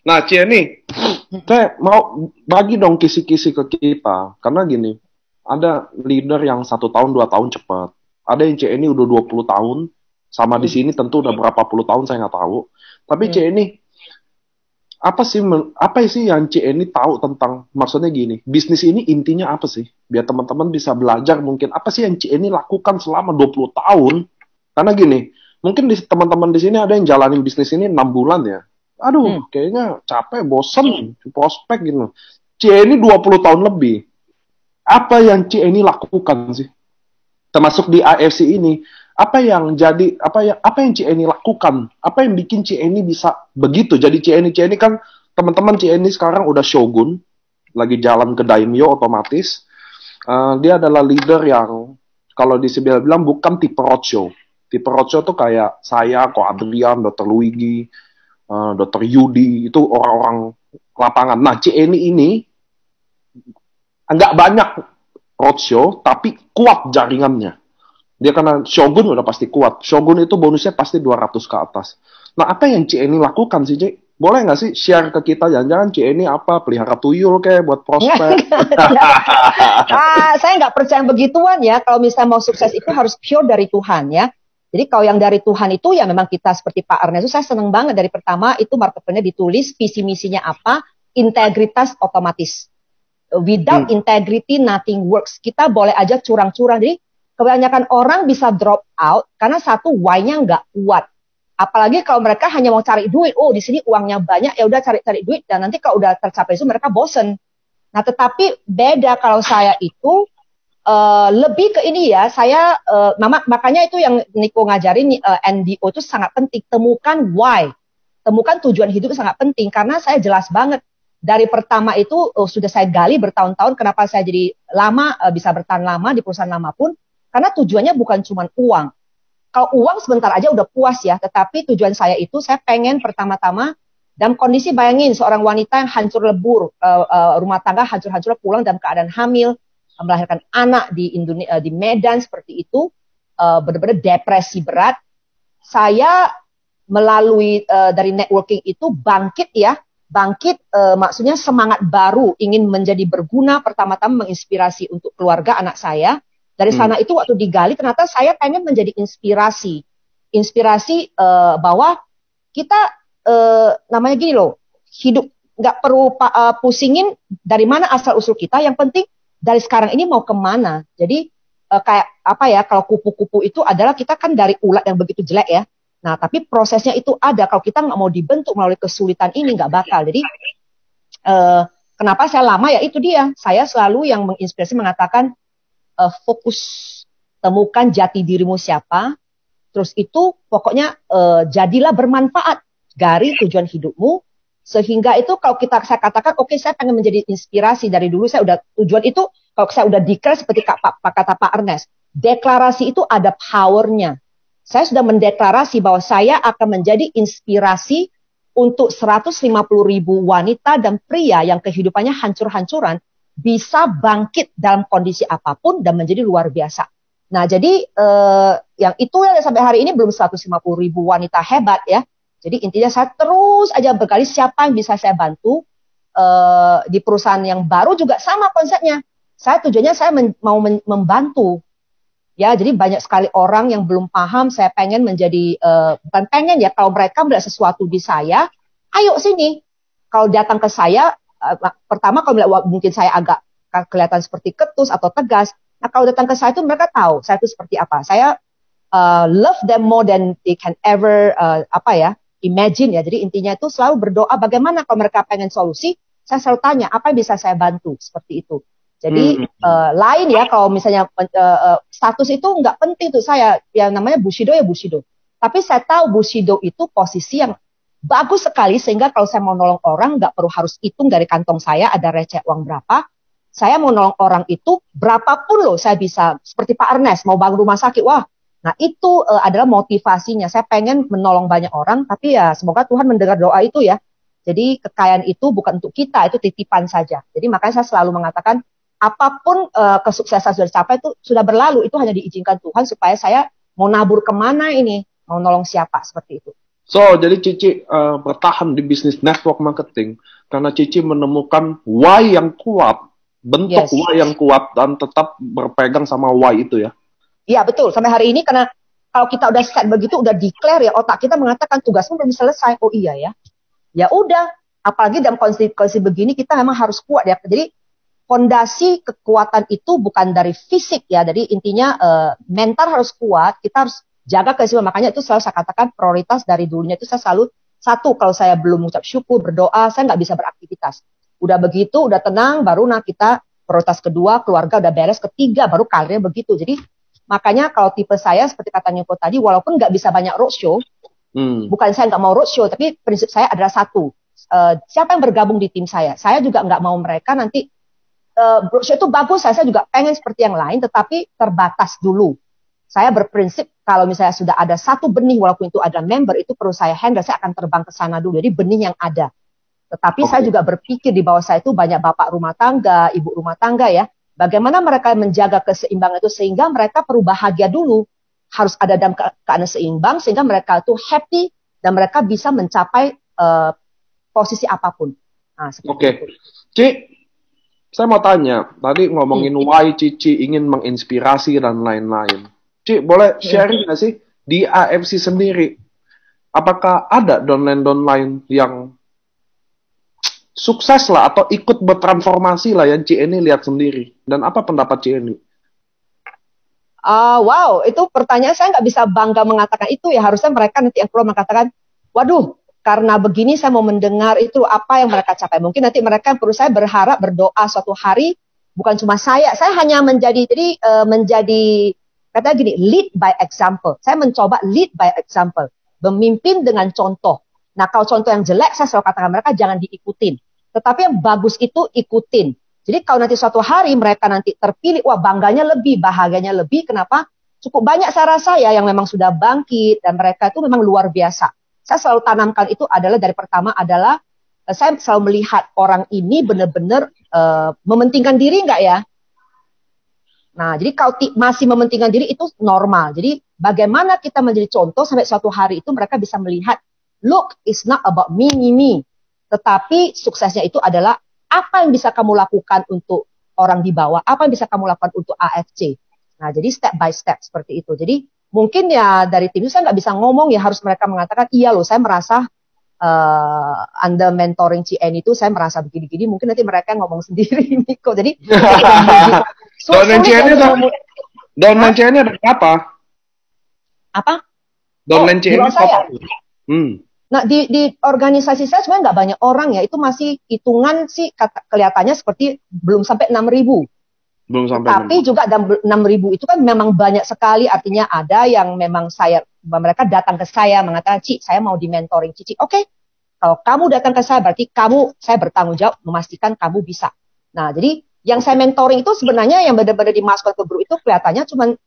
Nah, Cieni, saya mau bagi dong kisi-kisi ke kita, karena gini, ada leader yang 1 tahun, 2 tahun cepat. Ada yang Cieni udah 20 tahun, sama di sini tentu udah berapa puluh tahun saya nggak tahu. Tapi Cieni, apa sih yang Cieni tahu tentang, maksudnya gini, bisnis ini intinya apa sih? Biar teman-teman bisa belajar mungkin, apa sih yang Cieni lakukan selama 20 tahun? Karena gini, mungkin teman-teman di sini ada yang jalanin bisnis ini 6 bulan ya. Aduh, kayaknya capek, bosen, prospek gitu. Cieni 20 tahun lebih. Apa yang Cieni lakukan sih? Termasuk di AFC ini, apa yang Cieni lakukan? Apa yang bikin Cieni bisa begitu? Jadi Cieni kan, teman-teman Cieni sekarang udah shogun, lagi jalan ke daimyo otomatis. Dia adalah leader yang, kalau bilang bukan tipe roadshow. Tipe roadshow tuh kayak saya, Ko Adrian, Dr. Luigi, Dr. Yudi, itu orang-orang lapangan. Nah, Cieni ini nggak banyak roadshow, tapi kuat jaringannya. Dia karena Shogun udah pasti kuat. Shogun itu bonusnya pasti 200 ke atas. Nah, apa yang Cieni lakukan sih, Cik? Boleh nggak sih share ke kita? Jangan-jangan Cieni apa? Pelihara tuyul kayak buat prospek? Saya nggak percaya begituan ya. Kalau misalnya mau sukses itu harus pure dari Tuhan ya. Jadi kalau yang dari Tuhan itu ya memang kita seperti Pak Ernesto, saya seneng banget dari pertama itu marketingnya ditulis, visi misinya apa, integritas otomatis. Without integrity nothing works. Kita boleh aja curang-curang. Jadi kebanyakan orang bisa drop out karena satu why-nya nggak kuat. Apalagi kalau mereka hanya mau cari duit, oh di sini uangnya banyak, ya udah cari-cari duit, dan nanti kalau udah tercapai itu mereka bosen. Nah, tetapi beda kalau saya itu lebih ke ini ya, saya makanya itu yang Niko ngajarin, NDO itu sangat penting, temukan why, temukan tujuan hidup itu sangat penting, karena saya jelas banget dari pertama itu sudah saya gali bertahun-tahun kenapa saya jadi lama, bisa bertahan lama di perusahaan lama pun, karena tujuannya bukan cuma uang. Kalau uang sebentar aja udah puas ya, tetapi tujuan saya itu saya pengen pertama-tama dalam kondisi, bayangin seorang wanita yang hancur lebur, rumah tangga hancur-hancur, pulang dalam keadaan hamil, melahirkan anak di Indonesia, di Medan seperti itu, benar-benar depresi berat. Saya melalui dari networking itu bangkit ya, maksudnya semangat baru, ingin menjadi berguna, pertama-tama menginspirasi untuk keluarga anak saya. Dari sana itu waktu digali, ternyata saya pengen menjadi inspirasi bahwa kita namanya gini loh, hidup nggak perlu pusingin dari mana asal usul kita, yang penting dari sekarang ini mau kemana. Jadi kayak apa ya, kalau kupu-kupu itu adalah kita kan dari ulat yang begitu jelek ya. Nah tapi prosesnya itu ada, kalau kita nggak mau dibentuk melalui kesulitan ini nggak bakal. Jadi kenapa saya lama ya, itu dia, saya selalu yang menginspirasi mengatakan fokus, temukan jati dirimu siapa, terus itu pokoknya jadilah bermanfaat dari tujuan hidupmu, sehingga itu kalau saya katakan oke, saya pengen menjadi inspirasi dari dulu, saya udah tujuan itu, kalau saya udah declare seperti kata Pak Ernest, deklarasi itu ada powernya. Saya sudah mendeklarasi bahwa saya akan menjadi inspirasi untuk 150.000 wanita dan pria yang kehidupannya hancur-hancuran, bisa bangkit dalam kondisi apapun dan menjadi luar biasa. Nah, jadi yang itu ya sampai hari ini belum 150.000 wanita hebat ya. Jadi intinya saya terus aja berkali siapa yang bisa saya bantu. Di perusahaan yang baru juga sama konsepnya. Saya tujuannya saya mau membantu. Ya, jadi banyak sekali orang yang belum paham, saya pengen menjadi, bukan pengen ya, kalau mereka melihat sesuatu di saya, ayo sini. Kalau datang ke saya, pertama kalau mungkin saya agak kelihatan seperti ketus atau tegas, nah kalau datang ke saya itu mereka tahu saya itu seperti apa. Saya love them more than they can ever imagine ya. Jadi intinya itu selalu berdoa bagaimana kalau mereka pengen solusi, saya selalu tanya apa yang bisa saya bantu, seperti itu. Jadi lain ya, kalau misalnya status itu nggak penting tuh saya, yang namanya Bushido ya Bushido. Tapi saya tahu Bushido itu posisi yang bagus sekali, sehingga kalau saya mau nolong orang, nggak perlu harus hitung dari kantong saya ada receh uang berapa. Saya mau nolong orang itu, berapapun loh saya bisa. Seperti Pak Ernest, mau bangun rumah sakit, wah. Nah itu adalah motivasinya. Saya pengen menolong banyak orang, tapi ya semoga Tuhan mendengar doa itu ya. Jadi kekayaan itu bukan untuk kita, itu titipan saja. Jadi makanya saya selalu mengatakan, apapun kesuksesan sudah dicapai itu sudah berlalu, itu hanya diizinkan Tuhan supaya saya mau nabur kemana ini, mau nolong siapa, seperti itu. So, jadi Cici bertahan di bisnis network marketing karena Cici menemukan why yang kuat, bentuk why yang kuat, dan tetap berpegang sama why itu ya. Iya, betul. Sampai hari ini, karena kalau kita udah set begitu, udah declare ya, otak kita mengatakan tugasmu belum selesai. Oh iya ya. Ya udah, apalagi dalam kondisi begini kita memang harus kuat ya. Jadi fondasi kekuatan itu bukan dari fisik ya. Jadi intinya mental harus kuat, kita harus jaga keseimbangan. Makanya itu selalu saya katakan prioritas dari dulunya itu saya selalu, satu, kalau saya belum mengucap syukur, berdoa, saya nggak bisa beraktivitas. Udah begitu, udah tenang, baru kita prioritas kedua, keluarga udah beres, ketiga, baru karirnya begitu. Jadi makanya kalau tipe saya, seperti kata Niko tadi, walaupun nggak bisa banyak roadshow, bukan saya nggak mau roadshow, tapi prinsip saya adalah satu, siapa yang bergabung di tim saya juga nggak mau mereka nanti, roadshow itu bagus, saya juga pengen seperti yang lain, tetapi terbatas dulu. Saya berprinsip kalau misalnya sudah ada satu benih, walaupun itu ada member, itu perlu saya handle, saya akan terbang ke sana dulu. Jadi benih yang ada. Tetapi saya juga berpikir di bawah saya itu banyak bapak rumah tangga, ibu rumah tangga ya. Bagaimana mereka menjaga keseimbangan itu sehingga mereka perlu bahagia dulu. Harus ada dalam keadaan seimbang sehingga mereka itu happy dan mereka bisa mencapai posisi apapun. Nah, Oke. Ci, saya mau tanya. Tadi ngomongin why Cici ingin menginspirasi dan lain-lain. Ci, boleh sharing nggak sih di AMC sendiri? Apakah ada downline yang sukses lah atau ikut bertransformasi lah yang Ci ini lihat sendiri? Dan apa pendapat Ci ini? Wow, itu pertanyaan saya nggak bisa bangga mengatakan itu ya. Harusnya mereka nanti yang keluar mengatakan, waduh, karena begini saya mau mendengar itu apa yang mereka capai. Mungkin nanti mereka perlu saya berharap berdoa suatu hari, bukan cuma saya hanya menjadi katanya gini, lead by example. Saya mencoba lead by example, memimpin dengan contoh. Nah, kalau contoh yang jelek, saya selalu katakan mereka jangan diikutin. Tetapi yang bagus itu ikutin. Jadi kalau nanti suatu hari mereka nanti terpilih, wah bangganya lebih, bahagianya lebih. Kenapa? Cukup banyak saya rasa ya yang memang sudah bangkit dan mereka itu memang luar biasa. Saya selalu tanamkan itu adalah dari pertama adalah saya selalu melihat orang ini benar-benar mementingkan diri nggak ya? Nah, jadi kalau masih mementingkan diri itu normal. Jadi bagaimana kita menjadi contoh sampai suatu hari itu mereka bisa melihat, look, it's not about me. Tetapi suksesnya itu adalah apa yang bisa kamu lakukan untuk orang di bawah, apa yang bisa kamu lakukan untuk AFC. Nah, jadi step by step seperti itu. Jadi mungkin ya dari tim itu saya nggak bisa ngomong ya, harus mereka mengatakan, iya loh saya merasa under mentoring CN itu saya merasa begini-gini. Mungkin nanti mereka ngomong sendiri Niko. Jadi downline CN ada berapa? Apa? Downline CN saya. Nah, di organisasi saya sebenarnya nggak banyak orang ya, itu masih hitungan sih kelihatannya seperti belum sampai 6.000. Belum sampai. Tapi juga 6.000 itu kan memang banyak sekali, artinya ada yang memang mereka datang ke saya mengatakan, Ci, saya mau di-mentoring Cici. Oke, kalau kamu datang ke saya berarti saya bertanggung jawab memastikan kamu bisa. Nah, jadi yang saya mentoring itu sebenarnya yang benar-benar dimasukkan ke grup itu kelihatannya cuman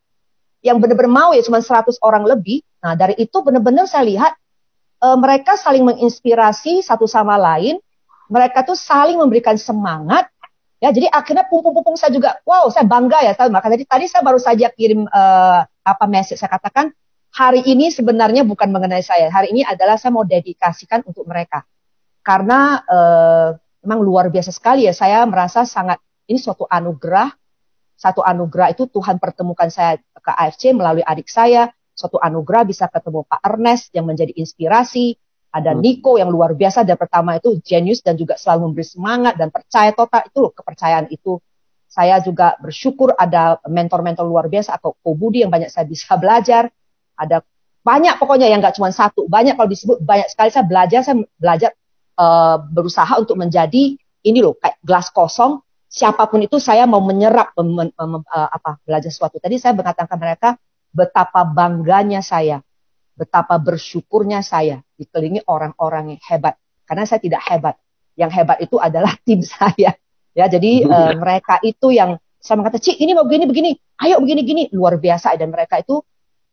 yang benar-benar mau ya cuma 100 orang lebih. Nah, dari itu benar-benar saya lihat mereka saling menginspirasi satu sama lain, mereka tuh saling memberikan semangat, ya. Jadi akhirnya pung saya juga, wow, saya bangga ya. Maka tadi saya baru saja kirim message, saya katakan hari ini sebenarnya bukan mengenai saya, hari ini adalah saya mau dedikasikan untuk mereka, karena memang luar biasa sekali ya. Saya merasa sangat ini suatu anugerah itu Tuhan pertemukan saya ke AFC melalui adik saya. Suatu anugerah bisa ketemu Pak Ernest yang menjadi inspirasi, ada Niko yang luar biasa, dan pertama itu genius dan juga selalu memberi semangat dan percaya total. Itu kepercayaan itu. Saya juga bersyukur ada mentor-mentor luar biasa, atau Ko Budi yang banyak saya bisa belajar. Ada banyak pokoknya yang nggak cuma satu, banyak kalau disebut banyak sekali. Saya belajar berusaha untuk menjadi ini loh, kayak gelas kosong. Siapapun itu saya mau menyerap belajar sesuatu. Tadi saya mengatakan mereka betapa bangganya saya, betapa bersyukurnya saya dikelilingi orang-orang yang hebat. Karena saya tidak hebat. Yang hebat itu adalah tim saya. Ya, jadi mereka itu yang saya mengatakan, Cik, ini mau begini, ayo begini, luar biasa. Dan mereka itu,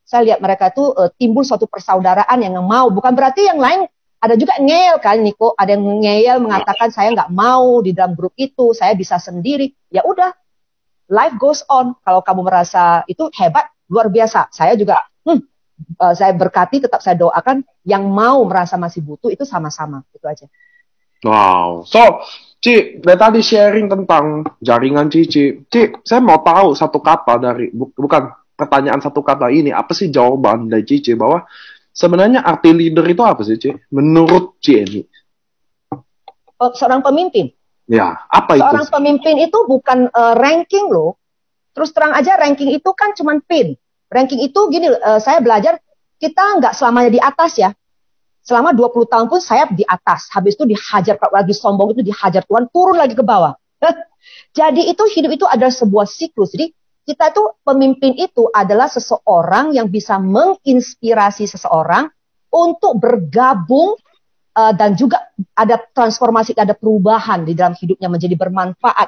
saya lihat mereka itu timbul suatu persaudaraan yang mau. Bukan berarti yang lain, ada juga ngeyel kan, Niko. Ada yang ngeyel mengatakan, saya nggak mau di dalam grup itu, saya bisa sendiri. Ya udah, life goes on. Kalau kamu merasa itu hebat, luar biasa. Saya juga, saya berkati, tetap saya doakan yang mau merasa masih butuh itu sama-sama. Itu aja. Wow. So, Ci, dari tadi sharing tentang jaringan Cici. Ci, saya mau tahu satu kata bukan pertanyaan satu kata ini. Apa sih jawaban dari Cici bahwa sebenarnya arti leader itu apa sih, Ci? Menurut Ci ini? Seorang pemimpin. Ya, apa itu? Seorang pemimpin itu bukan ranking loh. Terus terang aja, ranking itu kan cuma pin. Ranking itu gini, saya belajar, kita nggak selamanya di atas ya. Selama 20 tahun pun saya di atas. Habis itu dihajar, lagi sombong itu dihajar Tuhan, turun lagi ke bawah. Jadi itu hidup itu adalah sebuah siklus. Jadi kita itu, pemimpin itu adalah seseorang yang bisa menginspirasi seseorang untuk bergabung dan juga ada transformasi, ada perubahan di dalam hidupnya menjadi bermanfaat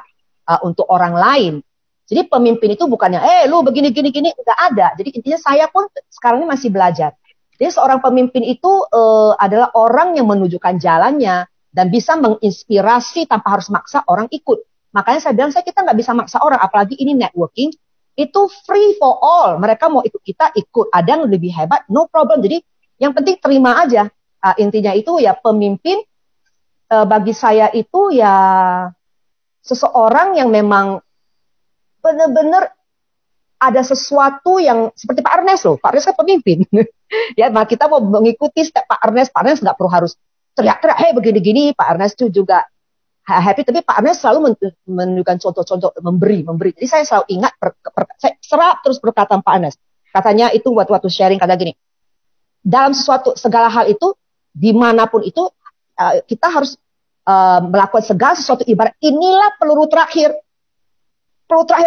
untuk orang lain. Jadi pemimpin itu bukannya, lu begini, nggak ada. Jadi intinya saya pun sekarang ini masih belajar. Jadi seorang pemimpin itu adalah orang yang menunjukkan jalannya dan bisa menginspirasi tanpa harus maksa orang ikut. Makanya saya bilang, kita nggak bisa maksa orang, apalagi ini networking, itu free for all. Mereka mau ikut kita, ikut. Ada yang lebih hebat, no problem. Jadi yang penting terima aja. Intinya itu ya pemimpin bagi saya itu ya seseorang yang memang benar-benar ada sesuatu yang seperti Pak Ernest loh. Pak Ernest kan pemimpin. Ya, nah kita mau mengikuti step Pak Ernest nggak perlu harus teriak-teriak, begini-gini. Pak Ernest itu juga happy, tapi Pak Ernest selalu menunjukkan contoh-contoh memberi. Jadi saya selalu ingat, saya serap terus perkataan Pak Ernest. Katanya itu waktu sharing, kata gini, dalam segala hal itu, dimanapun itu, kita harus melakukan segala sesuatu ibarat inilah peluru terakhir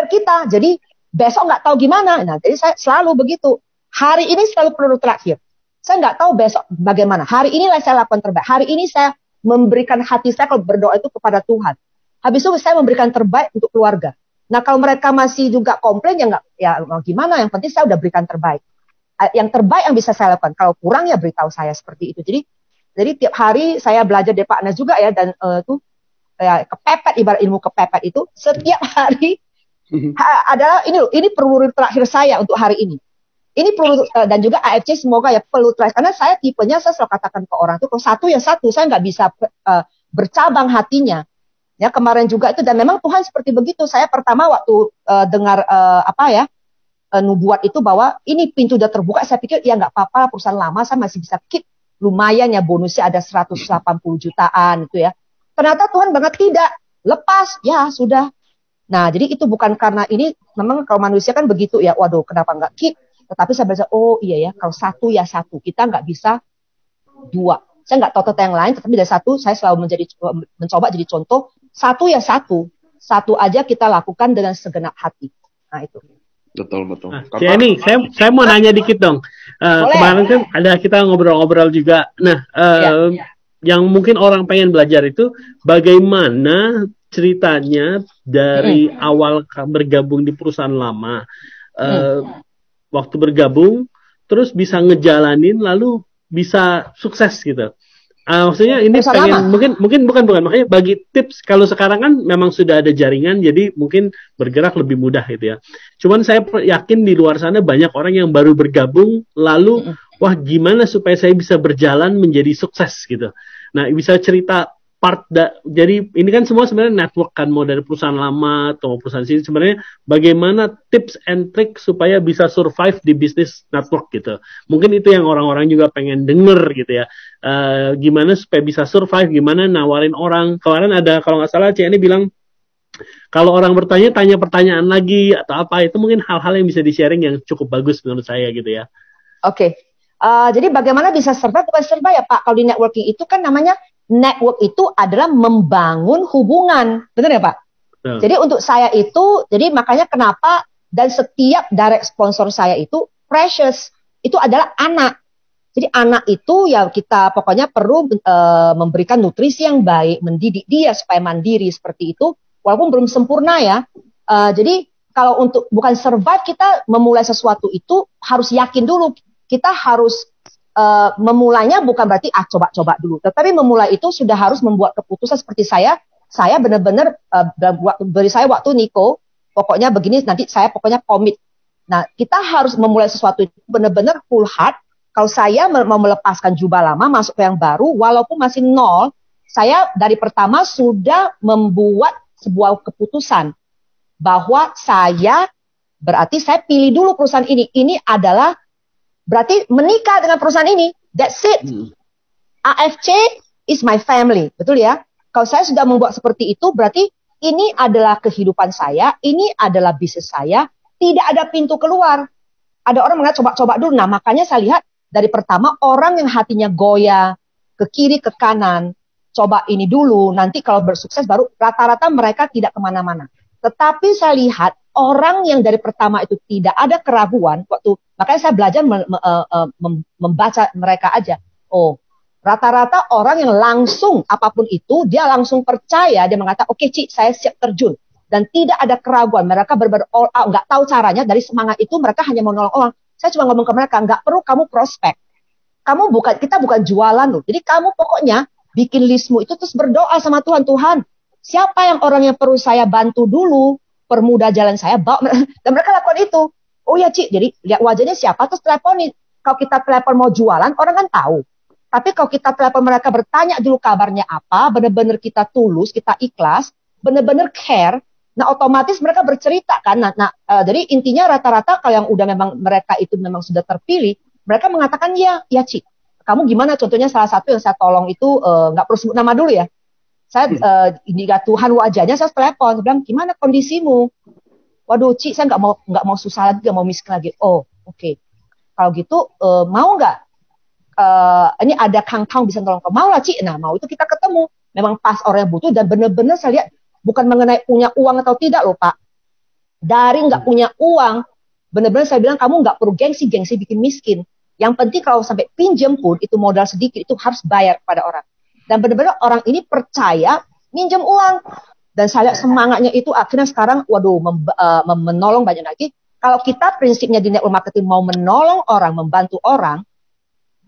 kita. Jadi besok nggak tahu gimana. Nah, jadi saya selalu begitu. Hari ini selalu peluru terakhir. Saya nggak tahu besok bagaimana. Hari inilah saya lakukan terbaik. Hari ini saya memberikan hati saya kalau berdoa itu kepada Tuhan. Habis itu saya memberikan terbaik untuk keluarga. Nah, kalau mereka masih juga komplain, ya mau gimana, yang penting saya udah berikan terbaik. Yang terbaik yang bisa saya lakukan. Kalau kurang ya beritahu saya seperti itu. Jadi tiap hari saya belajar dari Pak Anas juga ya, dan kepepet, ibarat ilmu kepepet itu setiap hari adalah ini peluru terakhir saya untuk hari ini. Ini perlu, dan juga AFC semoga ya perlu terakhir, karena saya tipenya, saya selalu katakan ke orang itu, kalau satu ya satu, saya nggak bisa bercabang hatinya. Ya kemarin juga itu, dan memang Tuhan seperti begitu. Saya pertama waktu dengar nubuat itu bahwa ini pintu udah terbuka, saya pikir ya nggak apa-apa, perusahaan lama saya masih bisa keep, lumayan ya bonusnya ada 180 jutaan itu ya. Ternyata Tuhan banget tidak, lepas ya sudah. Nah jadi itu bukan karena ini, memang kalau manusia kan begitu ya, waduh kenapa nggak keep. Tetapi saya baca, oh iya ya, kalau satu ya satu, kita nggak bisa dua. Saya nggak tahu tentang yang lain, tetapi dari satu saya selalu mencoba jadi contoh, satu ya satu, satu aja kita lakukan dengan segenap hati. Nah itu. Betul. Nah, ini saya mau nanya dikit dong. Kemarin kan ada kita ngobrol-ngobrol juga. Nah, yang mungkin orang pengen belajar itu bagaimana ceritanya dari awal bergabung di perusahaan lama. Waktu bergabung terus bisa ngejalanin lalu bisa sukses gitu. Maksudnya ini pengen mungkin bukan makanya bagi tips, kalau sekarang kan memang sudah ada jaringan jadi mungkin bergerak lebih mudah gitu ya. Cuman saya yakin di luar sana banyak orang yang baru bergabung lalu wah gimana supaya saya bisa berjalan menjadi sukses gitu. Nah, bisa cerita jadi ini kan semua sebenarnya network kan, mau dari perusahaan lama atau perusahaan sini, sebenarnya bagaimana tips and trick supaya bisa survive di bisnis network gitu. Mungkin itu yang orang-orang juga pengen denger gitu ya. Gimana supaya bisa survive, gimana nawarin orang. Kemarin ada kalau nggak salah ini bilang kalau orang bertanya, tanya pertanyaan lagi atau apa, itu mungkin hal-hal yang bisa di-sharing yang cukup bagus menurut saya gitu ya. Oke. Jadi bagaimana bisa survive, bukan survive ya Pak, kalau di networking itu kan namanya network itu adalah membangun hubungan, benar ya Pak? Jadi untuk saya itu, jadi makanya kenapa, dan setiap direct sponsor saya itu precious, itu adalah anak. Jadi anak itu ya kita pokoknya perlu memberikan nutrisi yang baik, mendidik dia supaya mandiri seperti itu, walaupun belum sempurna ya. Jadi kalau untuk bukan survive, kita memulai sesuatu itu harus yakin dulu, kita harus memulainya bukan berarti coba-coba dulu, tetapi memulai itu sudah harus membuat keputusan seperti saya benar-benar beri saya waktu Niko, pokoknya begini nanti saya pokoknya komit. Nah kita harus memulai sesuatu itu benar-benar full heart. Kalau saya mau melepaskan jubah lama masuk ke yang baru, walaupun masih nol, saya dari pertama sudah membuat sebuah keputusan bahwa saya berarti saya pilih dulu perusahaan ini adalah berarti menikah dengan perusahaan ini. That's it. AFC is my family. Betul ya? Kalau saya sudah membuat seperti itu, berarti ini adalah kehidupan saya, ini adalah bisnis saya, tidak ada pintu keluar. Ada orang mengatakan coba-coba dulu. Nah, makanya saya lihat dari pertama orang yang hatinya goyah, ke kiri, ke kanan, coba ini dulu, nanti kalau bersukses baru rata-rata mereka tidak kemana-mana. Tetapi saya lihat orang yang dari pertama itu tidak ada keraguan, makanya saya belajar membaca mereka aja. Oh, rata-rata orang yang langsung apapun itu, dia langsung percaya, dia mengatakan, oke Ci, saya siap terjun. Dan tidak ada keraguan, mereka benar-benar all out, nggak tahu caranya, dari semangat itu mereka hanya mau nolong orang. Saya cuma ngomong ke mereka, nggak perlu kamu prospek. Kita bukan jualan loh. Jadi kamu pokoknya bikin listmu itu terus berdoa sama Tuhan. Tuhan, siapa yang orang yang perlu saya bantu dulu, permudah jalan saya, bawa, dan mereka lakukan itu. Oh ya Ci, jadi lihat wajahnya siapa, terus teleponin. Kalau kita telepon mau jualan, orang kan tahu. Tapi kalau kita telepon mereka bertanya dulu kabarnya apa, benar-benar kita tulus, kita ikhlas, benar-benar care, nah otomatis mereka bercerita kan. Jadi intinya rata-rata kalau yang udah memang mereka itu memang sudah terpilih, mereka mengatakan ya Ci. Kamu gimana? Contohnya salah satu yang saya tolong itu, nggak perlu sebut nama dulu ya. Saya lihat Tuhan wajahnya, saya telepon, saya bilang gimana kondisimu? Waduh, Ci, saya nggak mau susah lagi, nggak mau miskin lagi. Oh, oke. Kalau gitu mau nggak? Ini ada Kang Tang bisa tolong. Mau lah, Ci. Nah, mau itu kita ketemu. Memang pas orang yang butuh dan benar-benar saya lihat bukan mengenai punya uang atau tidak loh, Pak. Dari nggak punya uang, benar-benar saya bilang kamu nggak perlu gengsi bikin miskin. Yang penting kalau sampai pinjam pun itu modal sedikit itu harus bayar kepada orang. Dan benar-benar orang ini percaya minjem uang. Dan saya lihat semangatnya itu akhirnya sekarang, waduh, menolong banyak lagi. Kalau kita prinsipnya di network marketing mau menolong orang, membantu orang,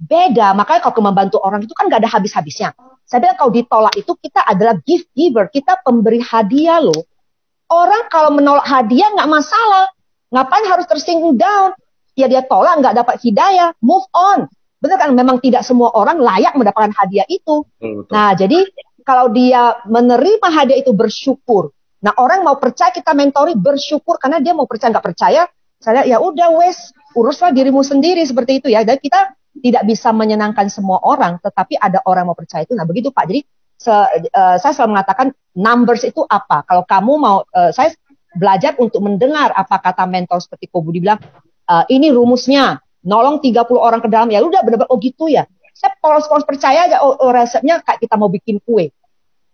beda. Makanya kalau membantu orang itu kan nggak ada habis-habisnya. Saya bilang kalau ditolak itu kita adalah gift giver, kita pemberi hadiah loh. Orang kalau menolak hadiah nggak masalah. Ngapain harus tersinggung down? Ya dia tolak, nggak dapat hidayah, move on. Benar kan, memang tidak semua orang layak mendapatkan hadiah itu. Betul. Nah, jadi kalau dia menerima hadiah itu bersyukur. Nah, orang mau percaya kita mentori bersyukur karena dia mau percaya, nggak percaya. Saya ya udah wes, uruslah dirimu sendiri seperti itu ya. Dan kita tidak bisa menyenangkan semua orang, tetapi ada orang mau percaya itu. Nah, begitu Pak. Jadi saya selalu mengatakan numbers itu apa? Kalau kamu mau, saya belajar untuk mendengar apa kata mentor seperti Ko Budi bilang, ini rumusnya, nolong 30 orang ke dalam, ya udah benar-benar, oh gitu ya. Saya polos percaya aja, resepnya kayak kita mau bikin kue.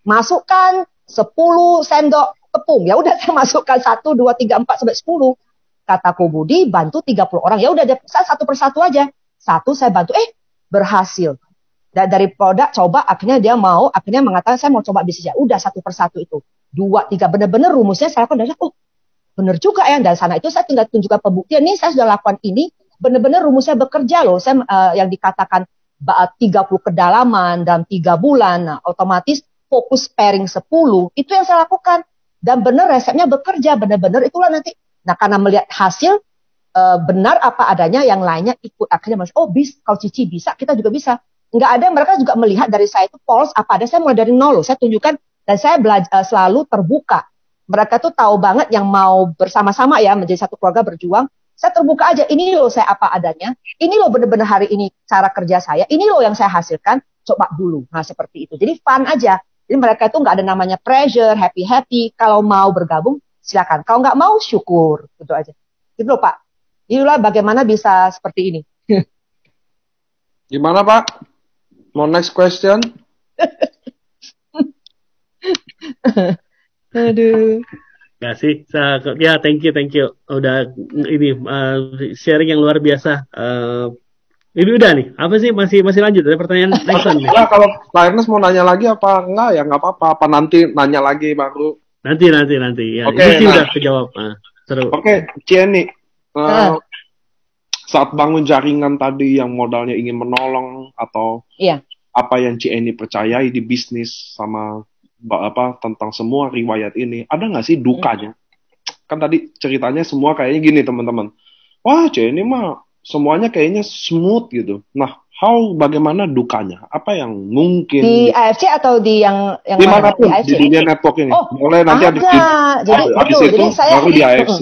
Masukkan 10 sendok tepung, ya udah saya masukkan 1, 2, 3, 4, sampai 10. Kata Ko Budi, bantu 30 orang, ya udah saya satu persatu aja. Satu saya bantu, berhasil. Dan dari produk coba, akhirnya dia mau, akhirnya mengatakan saya mau coba bisnis, ya udah satu persatu itu. 2, 3, benar-benar rumusnya saya lakukan, dan benar juga ya, dari sana itu saya tinggal tunjukkan pembuktian, nih saya sudah lakukan ini, benar-benar rumusnya bekerja loh. Saya yang dikatakan 30 kedalaman dalam 3 bulan, nah, otomatis fokus pairing 10, itu yang saya lakukan. Dan benar resepnya bekerja, benar-benar itulah nanti. Nah, karena melihat hasil, benar apa adanya, yang lainnya ikut. Akhirnya, kalau Cici bisa, kita juga bisa. Nggak ada, mereka juga melihat dari saya itu polos apa ada, saya mulai dari nol loh, saya tunjukkan, dan saya selalu terbuka. Mereka tuh tahu banget yang mau bersama-sama ya, menjadi satu keluarga berjuang, saya terbuka aja, ini loh saya apa adanya, ini loh benar-benar hari ini cara kerja saya, ini loh yang saya hasilkan, coba dulu. Nah, seperti itu. Jadi fun aja. Jadi mereka itu nggak ada namanya pressure, happy-happy. Kalau mau bergabung, silakan. Kalau nggak mau, syukur. Gitu aja. Gitu loh, Pak. Inilah bagaimana bisa seperti ini. Gimana, Pak? Mau next question? Aduh. Ya sih, ya thank you. Udah ini sharing yang luar biasa. Ini udah nih, apa sih masih lanjut? Ada pertanyaan next one nih. Ya, kalau Pak Ernest mau nanya lagi apa enggak ya nggak apa-apa. Apa nanti nanya lagi baru? Nanti ya. Oke, Ini sih udah kejawab. Seru. Oke, Cieni. Saat bangun jaringan tadi yang modalnya ingin menolong atau apa yang Cieni percayai di bisnis sama tentang semua riwayat ini, ada nggak sih dukanya? Kan tadi ceritanya semua kayaknya gini teman-teman. Wah, Cieni mah semuanya kayaknya smooth gitu. Nah, bagaimana dukanya? Apa yang mungkin di AFC atau di yang dimanapun di dunia network ini? Boleh nanti jadi saya baru di AFC.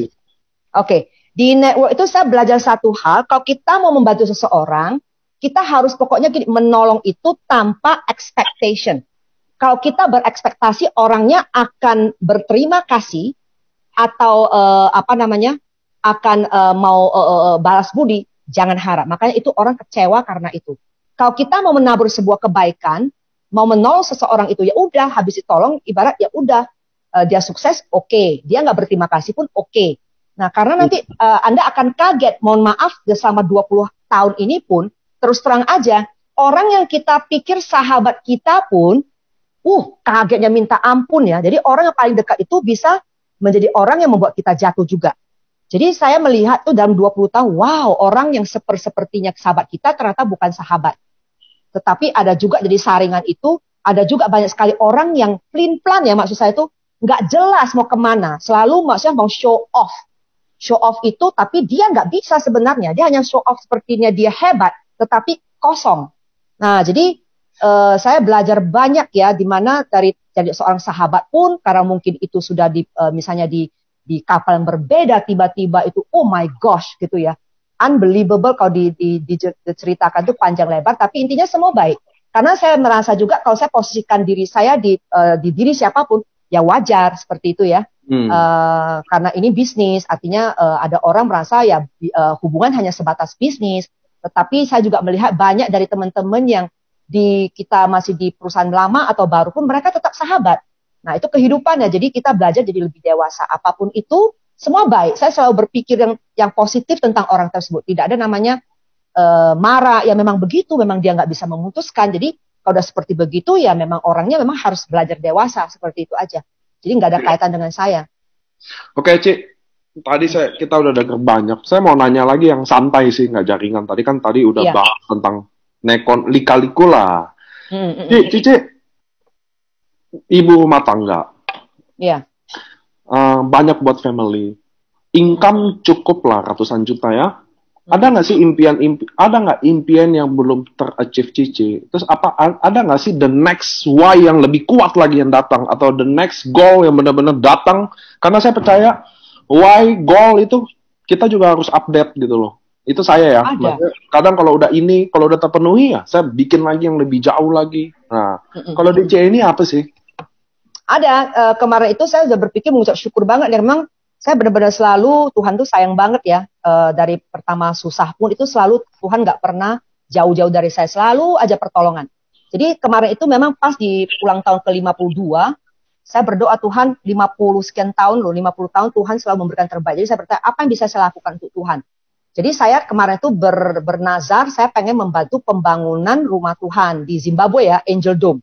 Oke. Di network itu saya belajar satu hal, kalau kita mau membantu seseorang, kita harus pokoknya menolong itu tanpa expectation. Kalau kita berekspektasi orangnya akan berterima kasih atau akan mau balas budi, jangan harap. Makanya itu orang kecewa karena itu. Kalau kita mau menabur sebuah kebaikan, mau menolong seseorang itu, ya udah habis ditolong, ibarat ya udah dia sukses, oke. Dia nggak berterima kasih pun oke. Nah, karena nanti Anda akan kaget, mohon maaf, selama 20 tahun ini pun, terus terang aja, orang yang kita pikir sahabat kita pun, kagetnya minta ampun ya. Jadi orang yang paling dekat itu bisa menjadi orang yang membuat kita jatuh juga. Jadi saya melihat tuh dalam 20 tahun, wow, orang yang sepertinya sahabat kita ternyata bukan sahabat. Tetapi ada juga jadi saringan itu, ada juga banyak sekali orang yang plin-plan ya, maksud saya itu nggak jelas mau kemana. Selalu maksudnya mau show off. Show off itu, tapi dia nggak bisa sebenarnya. Dia hanya show off sepertinya dia hebat, tetapi kosong. Nah, jadi saya belajar banyak ya, di mana dari seorang sahabat pun, karena mungkin itu sudah misalnya di kapal yang berbeda, tiba-tiba itu, oh my gosh, gitu ya. Unbelievable kalau diceritakan itu panjang lebar, tapi intinya semua baik. Karena saya merasa juga kalau saya posisikan diri saya di diri siapapun, ya wajar seperti itu ya. Karena ini bisnis, artinya ada orang merasa ya hubungan hanya sebatas bisnis. Tetapi saya juga melihat banyak dari teman-teman yang kita masih di perusahaan lama atau baru pun mereka tetap sahabat. Nah itu kehidupannya. Jadi kita belajar jadi lebih dewasa. Apapun itu semua baik. Saya selalu berpikir yang positif tentang orang tersebut. Tidak ada namanya marah. Ya memang begitu. Memang dia nggak bisa memutuskan. Jadi kalau udah seperti begitu ya memang orangnya memang harus belajar dewasa. Seperti itu aja. Jadi nggak ada kaitan dengan saya. Oke, Ci. Tadi kita udah dengar banyak. Saya mau nanya lagi yang santai sih, nggak jaringan. Tadi udah bahas tentang nekon lika-liku lah. Cici, ibu rumah tangga. Iya. Banyak buat family. Income cukup lah ratusan juta ya. Ada nggak sih impian yang belum ter-achieve Cici? Terus ada nggak sih the next why yang lebih kuat lagi yang datang, atau the next goal yang benar-benar datang? Karena saya percaya why goal itu kita juga harus update gitu loh. Itu saya ya. Kadang kalau udah terpenuhi ya, saya bikin lagi yang lebih jauh lagi. Nah, kalau DC ini apa sih? Ada. Kemarin itu saya sudah berpikir mengucap syukur banget. Dan memang saya benar-benar selalu, Tuhan tuh sayang banget ya. Dari pertama susah pun itu selalu Tuhan nggak pernah jauh-jauh dari saya. Selalu aja pertolongan. Jadi kemarin itu memang pas di ulang tahun ke-52, saya berdoa Tuhan 50 sekian tahun loh, 50 tahun Tuhan selalu memberikan terbaik. Jadi saya bertanya, apa yang bisa saya lakukan untuk Tuhan? Jadi saya kemarin itu bernazar, saya pengen membantu pembangunan rumah Tuhan di Zimbabwe ya, Angel Dome.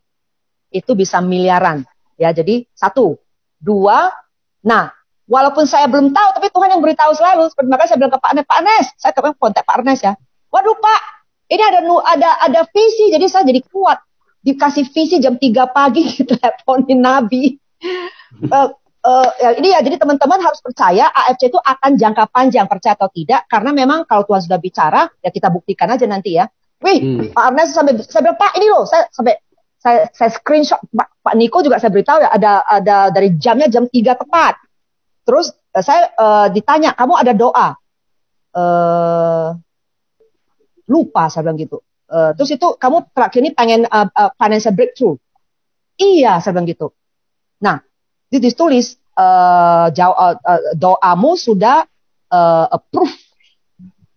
Itu bisa miliaran. Ya, jadi 1, 2, nah, walaupun saya belum tahu, tapi Tuhan yang beritahu selalu. Seperti makanya saya bilang ke Pak Ernest, saya kontak Pak Ernest ya. Waduh Pak, ini ada visi, jadi saya jadi kuat. Dikasih visi jam 3 pagi, teleponin Nabi. Ini ya, jadi teman-teman harus percaya AFC itu akan jangka panjang, percaya atau tidak, karena memang kalau Tuhan sudah bicara, ya kita buktikan aja nanti ya. Wih, Pak Ernest saya bilang, Pak ini loh, saya screenshot, Pak Niko juga saya beritahu ya, ada dari jamnya jam 3 tepat. Terus saya ditanya, kamu ada doa? Lupa saya bilang gitu. Terus itu kamu terakhir ini pengen financial breakthrough? Iya saya bilang gitu. Nah, ditulis doamu sudah approve,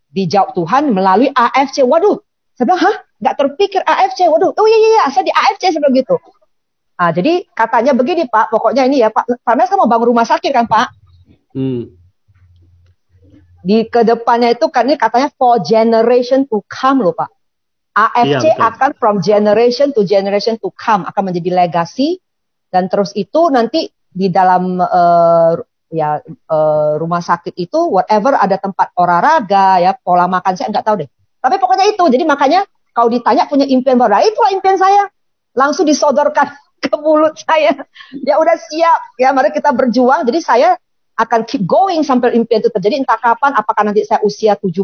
dijawab Tuhan melalui AFC. Waduh, saya bilang, hah? Nggak terpikir AFC. Waduh, oh iya, saya di AFC saya bilang gitu. Nah, jadi katanya begini Pak, pokoknya ini ya Pak, karena saya mau bangun rumah sakit kan Pak. Di kedepannya itu kan ini katanya for generation to come loh Pak. AFC akan from generation to come, akan menjadi legacy, dan terus itu nanti di dalam rumah sakit itu whatever ada tempat olahraga ya, pola makan saya nggak tahu deh. Tapi pokoknya itu, jadi makanya kalau ditanya punya impian baru, itulah impian saya. Langsung disodorkan ke mulut saya. Ya udah siap, ya mari kita berjuang. Jadi saya akan keep going sampai impian itu terjadi, entah kapan, apakah nanti saya usia 70.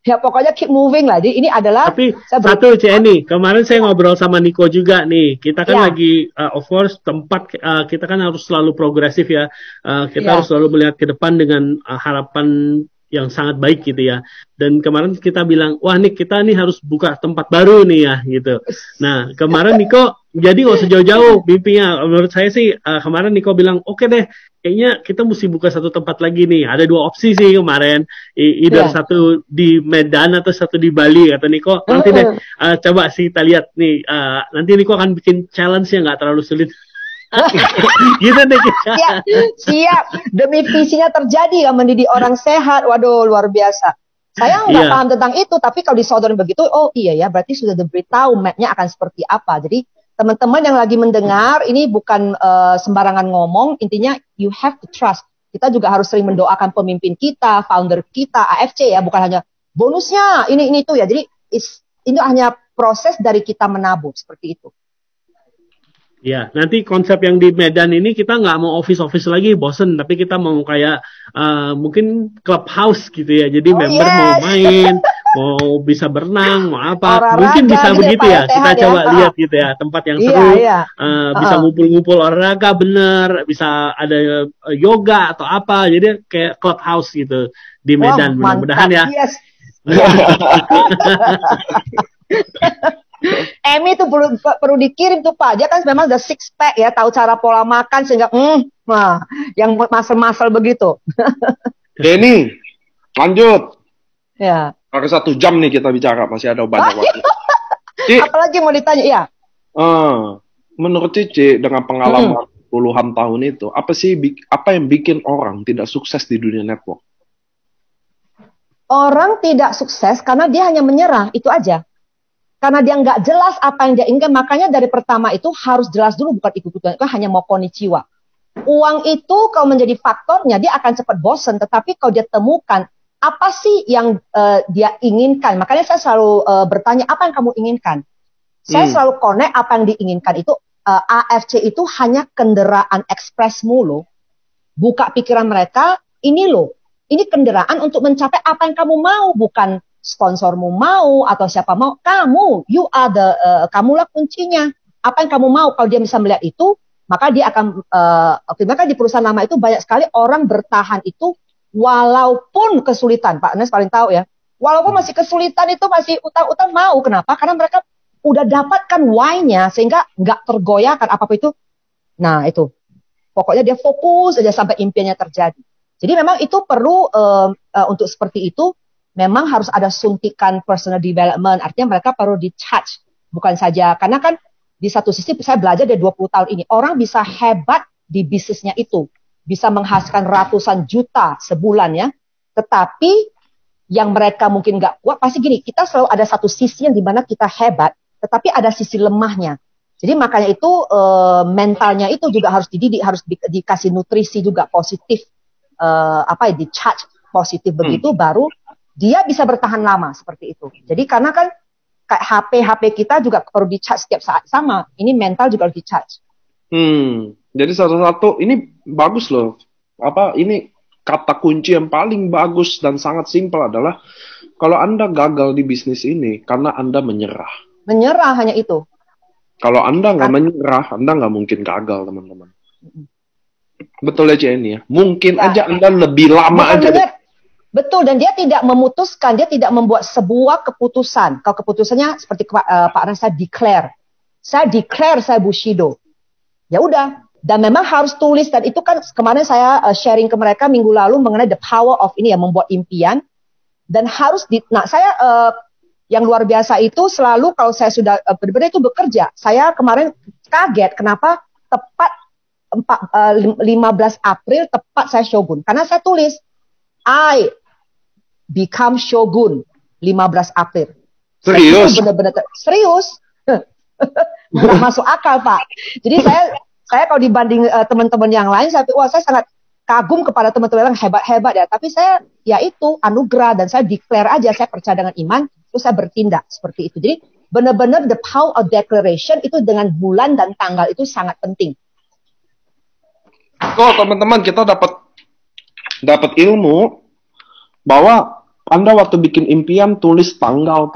Ya pokoknya keep moving lah. Jadi ini adalah. Tapi satu Ceni, kemarin saya ngobrol sama Niko juga nih. Kita kan lagi, of course, kita kan harus selalu progresif ya. Kita harus selalu melihat ke depan dengan harapan yang sangat baik gitu ya. Dan kemarin kita bilang, wah nih kita nih harus buka tempat baru nih ya gitu. Nah kemarin Niko, jadi nggak usah jauh-jauh mimpinya. Menurut saya sih kemarin Niko bilang, oke deh, kayaknya kita mesti buka satu tempat lagi nih. Ada 2 opsi sih kemarin, either satu di Medan atau satu di Bali. Kata Niko, nanti deh coba sih kita lihat nih. Nanti Niko akan bikin challenge yang nggak terlalu sulit. Gitu deh. Siap. Demi visinya terjadi, mendidik orang sehat. Waduh, luar biasa. Saya nggak paham tentang itu, tapi kalau disodorin begitu, oh iya ya, berarti sudah diberitahu mapnya akan seperti apa. Jadi teman-teman yang lagi mendengar, ini bukan sembarangan ngomong. Intinya you have to trust. Kita juga harus sering mendoakan pemimpin kita, founder kita, AFC ya, bukan hanya bonusnya ini itu ya. Jadi ini hanya proses dari kita menabung seperti itu. Ya, nanti konsep yang di Medan ini kita nggak mau office lagi, bosen. Tapi kita mau kayak mungkin clubhouse gitu ya. Jadi member mau main, mau bisa berenang, mau apa. Olahraga, mungkin bisa gitu begitu ya. Kita coba lihat gitu ya. Tempat yang seru, bisa ngumpul-ngumpul olahraga bener, bisa ada yoga atau apa. Jadi kayak clubhouse gitu di Medan. Mudah-mudahan ya. Emmy tuh perlu dikirim tuh Pak. Dia kan memang udah six pack ya, tahu cara pola makan sehingga nah, yang masal-masal begitu. Denny, lanjut. Ya. Harus 1 jam nih kita bicara, masih ada banyak waktu. Apalagi mau ditanya, ya. Menurut Cici dengan pengalaman puluhan tahun itu, apa yang bikin orang tidak sukses di dunia network? Orang tidak sukses karena dia hanya menyerah, itu aja. Karena dia nggak jelas apa yang dia inginkan, makanya dari pertama itu harus jelas dulu, bukan ikut-ikutan, itu hanya mau konnichiwa. Uang itu kalau menjadi faktornya, dia akan cepat bosan, tetapi kalau dia temukan, apa sih yang dia inginkan, makanya saya selalu bertanya, apa yang kamu inginkan? Saya selalu connect apa yang diinginkan itu, AFC itu hanya kendaraan ekspres mulu, buka pikiran mereka, ini loh, ini kendaraan untuk mencapai apa yang kamu mau, bukan sponsormu mau atau siapa mau, kamu, kamulah kuncinya. Apa yang kamu mau, kalau dia bisa melihat itu, maka dia akan, maka di perusahaan lama itu banyak sekali orang bertahan itu, walaupun kesulitan, Pak Ernest paling tahu ya, walaupun masih kesulitan itu, masih utang-utang mau, kenapa? Karena mereka udah dapatkan why-nya, sehingga nggak tergoyahkan apapun itu. Nah itu, pokoknya dia fokus aja sampai impiannya terjadi. Jadi memang itu perlu, untuk seperti itu, memang harus ada suntikan personal development, artinya mereka perlu di-charge, bukan saja, karena kan di satu sisi saya belajar dari 20 tahun ini, orang bisa hebat di bisnisnya itu, bisa menghasilkan ratusan juta sebulan ya, tetapi yang mereka mungkin nggak kuat, pasti gini, kita selalu ada satu sisi yang dimana kita hebat, tetapi ada sisi lemahnya. Jadi makanya itu mentalnya itu juga harus dididik, harus dikasih nutrisi juga positif, di-charge positif begitu, baru dia bisa bertahan lama seperti itu. Jadi karena kan kayak HP kita juga perlu di-charge setiap saat, sama. Ini mental juga harus di-charge. Jadi satu-satu ini bagus loh. Ini kata kunci yang paling bagus dan sangat simpel adalah kalau Anda gagal di bisnis ini karena Anda menyerah. Menyerah hanya itu. Kalau Anda nggak menyerah, Anda nggak mungkin gagal, teman-teman. Betul aja ini ya. Mungkin aja Anda lebih lama aja. Betul, dan dia tidak memutuskan, dia tidak membuat sebuah keputusan. Kalau keputusannya seperti Pak Ernest, saya declare saya Bushido. Ya udah, dan memang harus tulis, dan itu kan kemarin saya sharing ke mereka minggu lalu mengenai the power of ini ya, membuat impian, dan harus saya yang luar biasa itu selalu kalau saya sudah benar-benar itu bekerja, saya kemarin kaget kenapa tepat 15 April tepat saya shogun, karena saya tulis I become shogun 15 April. Serius? Benar-benar serius. Nggak masuk akal, Pak. Jadi saya kalau dibanding teman-teman yang lain, saya sangat kagum kepada teman-teman yang hebat-hebat ya. Tapi saya, ya itu anugerah, dan saya declare aja, saya percaya dengan iman, terus saya bertindak seperti itu. Jadi benar-benar the power of declaration itu dengan bulan dan tanggal itu sangat penting. Teman-teman, kita dapat ilmu bahwa Anda waktu bikin impian tulis tanggal,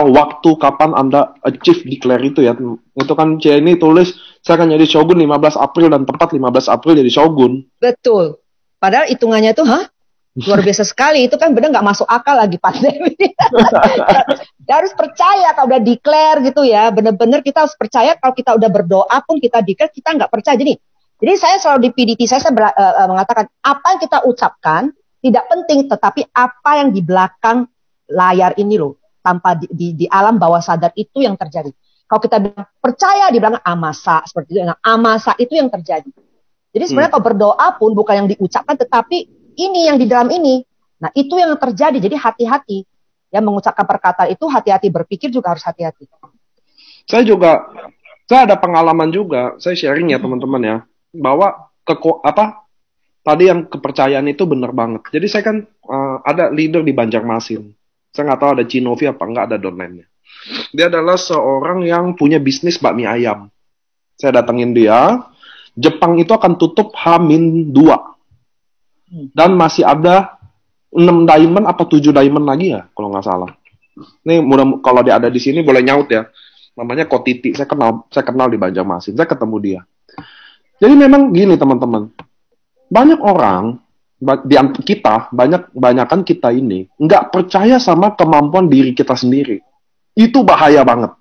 waktu kapan Anda achieve declare itu ya. Itu kan Jenny tulis, saya akan jadi shogun 15 April dan tepat 15 April jadi shogun. Betul. Padahal hitungannya tuh, luar biasa sekali. Itu kan benar nggak masuk akal lagi pandemi. Dia harus percaya kalau udah declare gitu ya. Benar-benar kita harus percaya, kalau kita udah berdoa pun kita declare, kita nggak percaya. Jadi saya selalu di PDT, saya mengatakan, apa yang kita ucapkan tidak penting, tetapi apa yang di belakang layar ini loh, tanpa di alam bawah sadar itu yang terjadi. Kalau kita bilang percaya, di belakang amasa, seperti itu, amasa itu yang terjadi. Jadi sebenarnya kalau berdoa pun bukan yang diucapkan, tetapi ini yang di dalam ini. Nah itu yang terjadi, jadi hati-hati. Ya mengucapkan perkataan itu hati-hati, berpikir juga harus hati-hati. Saya ada pengalaman juga, saya sharing ya teman-teman ya. Bahwa tadi yang kepercayaan itu benar banget. Jadi saya kan ada leader di Banjarmasin. Saya nggak tahu ada Cinovi apa nggak, ada domainnya. Dia adalah seorang yang punya bisnis bakmi ayam. Saya datengin dia. Jepang itu akan tutup H-2. Dan masih ada 6 diamond atau 7 diamond lagi ya, kalau nggak salah. Ini kalau dia ada di sini boleh nyaut ya. Namanya Kotiti. Saya kenal di Banjarmasin. Saya ketemu dia. Jadi memang gini teman-teman, banyak orang banyakan kita ini nggak percaya sama kemampuan diri kita sendiri. Itu bahaya banget.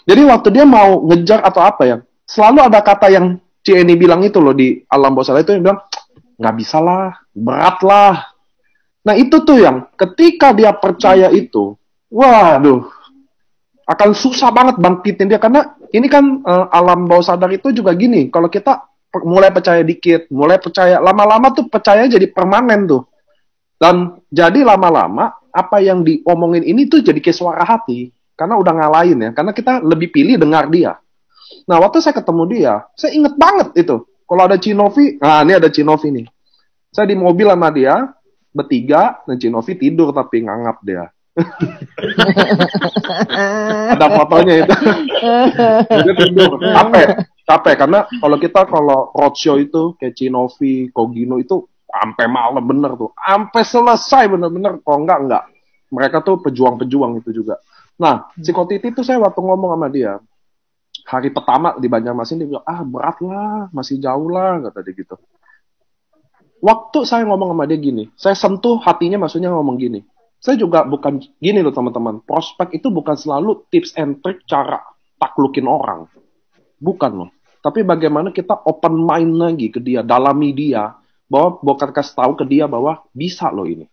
Jadi waktu dia mau ngejar atau apa ya, selalu ada kata yang Cieni bilang itu loh di alam bawah sadar itu, yang bilang, nggak bisa lah, berat lah. Nah itu tuh yang ketika dia percaya itu, waduh, akan susah banget bangkitin dia. Karena ini kan alam bawah sadar itu juga gini, kalau kita mulai percaya dikit, mulai percaya, lama-lama tuh percaya jadi permanen tuh. Dan jadi lama-lama, apa yang diomongin ini tuh jadi kayak suara hati. Karena udah ngalahin ya, karena kita lebih pilih dengar dia. Nah, waktu saya ketemu dia, saya inget banget itu. Kalau ada Cinovi, nah ini ada Cinovi nih. Saya di mobil sama dia, bertiga, dan Cinovi tidur tapi ngangap dia. Ada fotonya itu. Dia tidur, capek. Karena kalau roadshow itu, kayak Cinovi, Kogino itu, sampai malam bener tuh. Sampai selesai bener-bener, kalau enggak. Mereka tuh pejuang-pejuang itu juga. Nah, si Kotiti tuh saya waktu ngomong sama dia, hari pertama di Banjarmasin, dia bilang, berat lah, masih jauh lah, kata dia gitu. Waktu saya ngomong sama dia gini, saya sentuh hatinya, maksudnya ngomong gini. Saya juga bukan gini loh teman-teman, prospek itu bukan selalu tips and trick cara taklukin orang. Bukan loh. Tapi bagaimana kita open mind lagi ke dia, dalami dia, bahwa bukan kasih tahu ke dia bahwa bisa loh ini.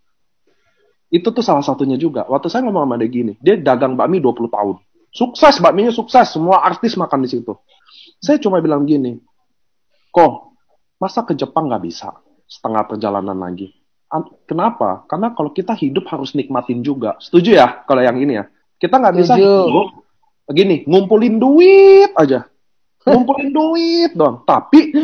Itu tuh salah satunya juga. Waktu saya ngomong sama dia gini, dia dagang bakmi 20 tahun. Sukses, bakminya sukses. Semua artis makan di situ. Saya cuma bilang gini, kok, masa ke Jepang nggak bisa? Setengah perjalanan lagi. Kenapa? Karena kalau kita hidup harus nikmatin juga. Setuju ya? Kalau yang ini ya. Kita nggak bisa hidup, begini, ngumpulin duit aja. Ngumpulin duit dong. Tapi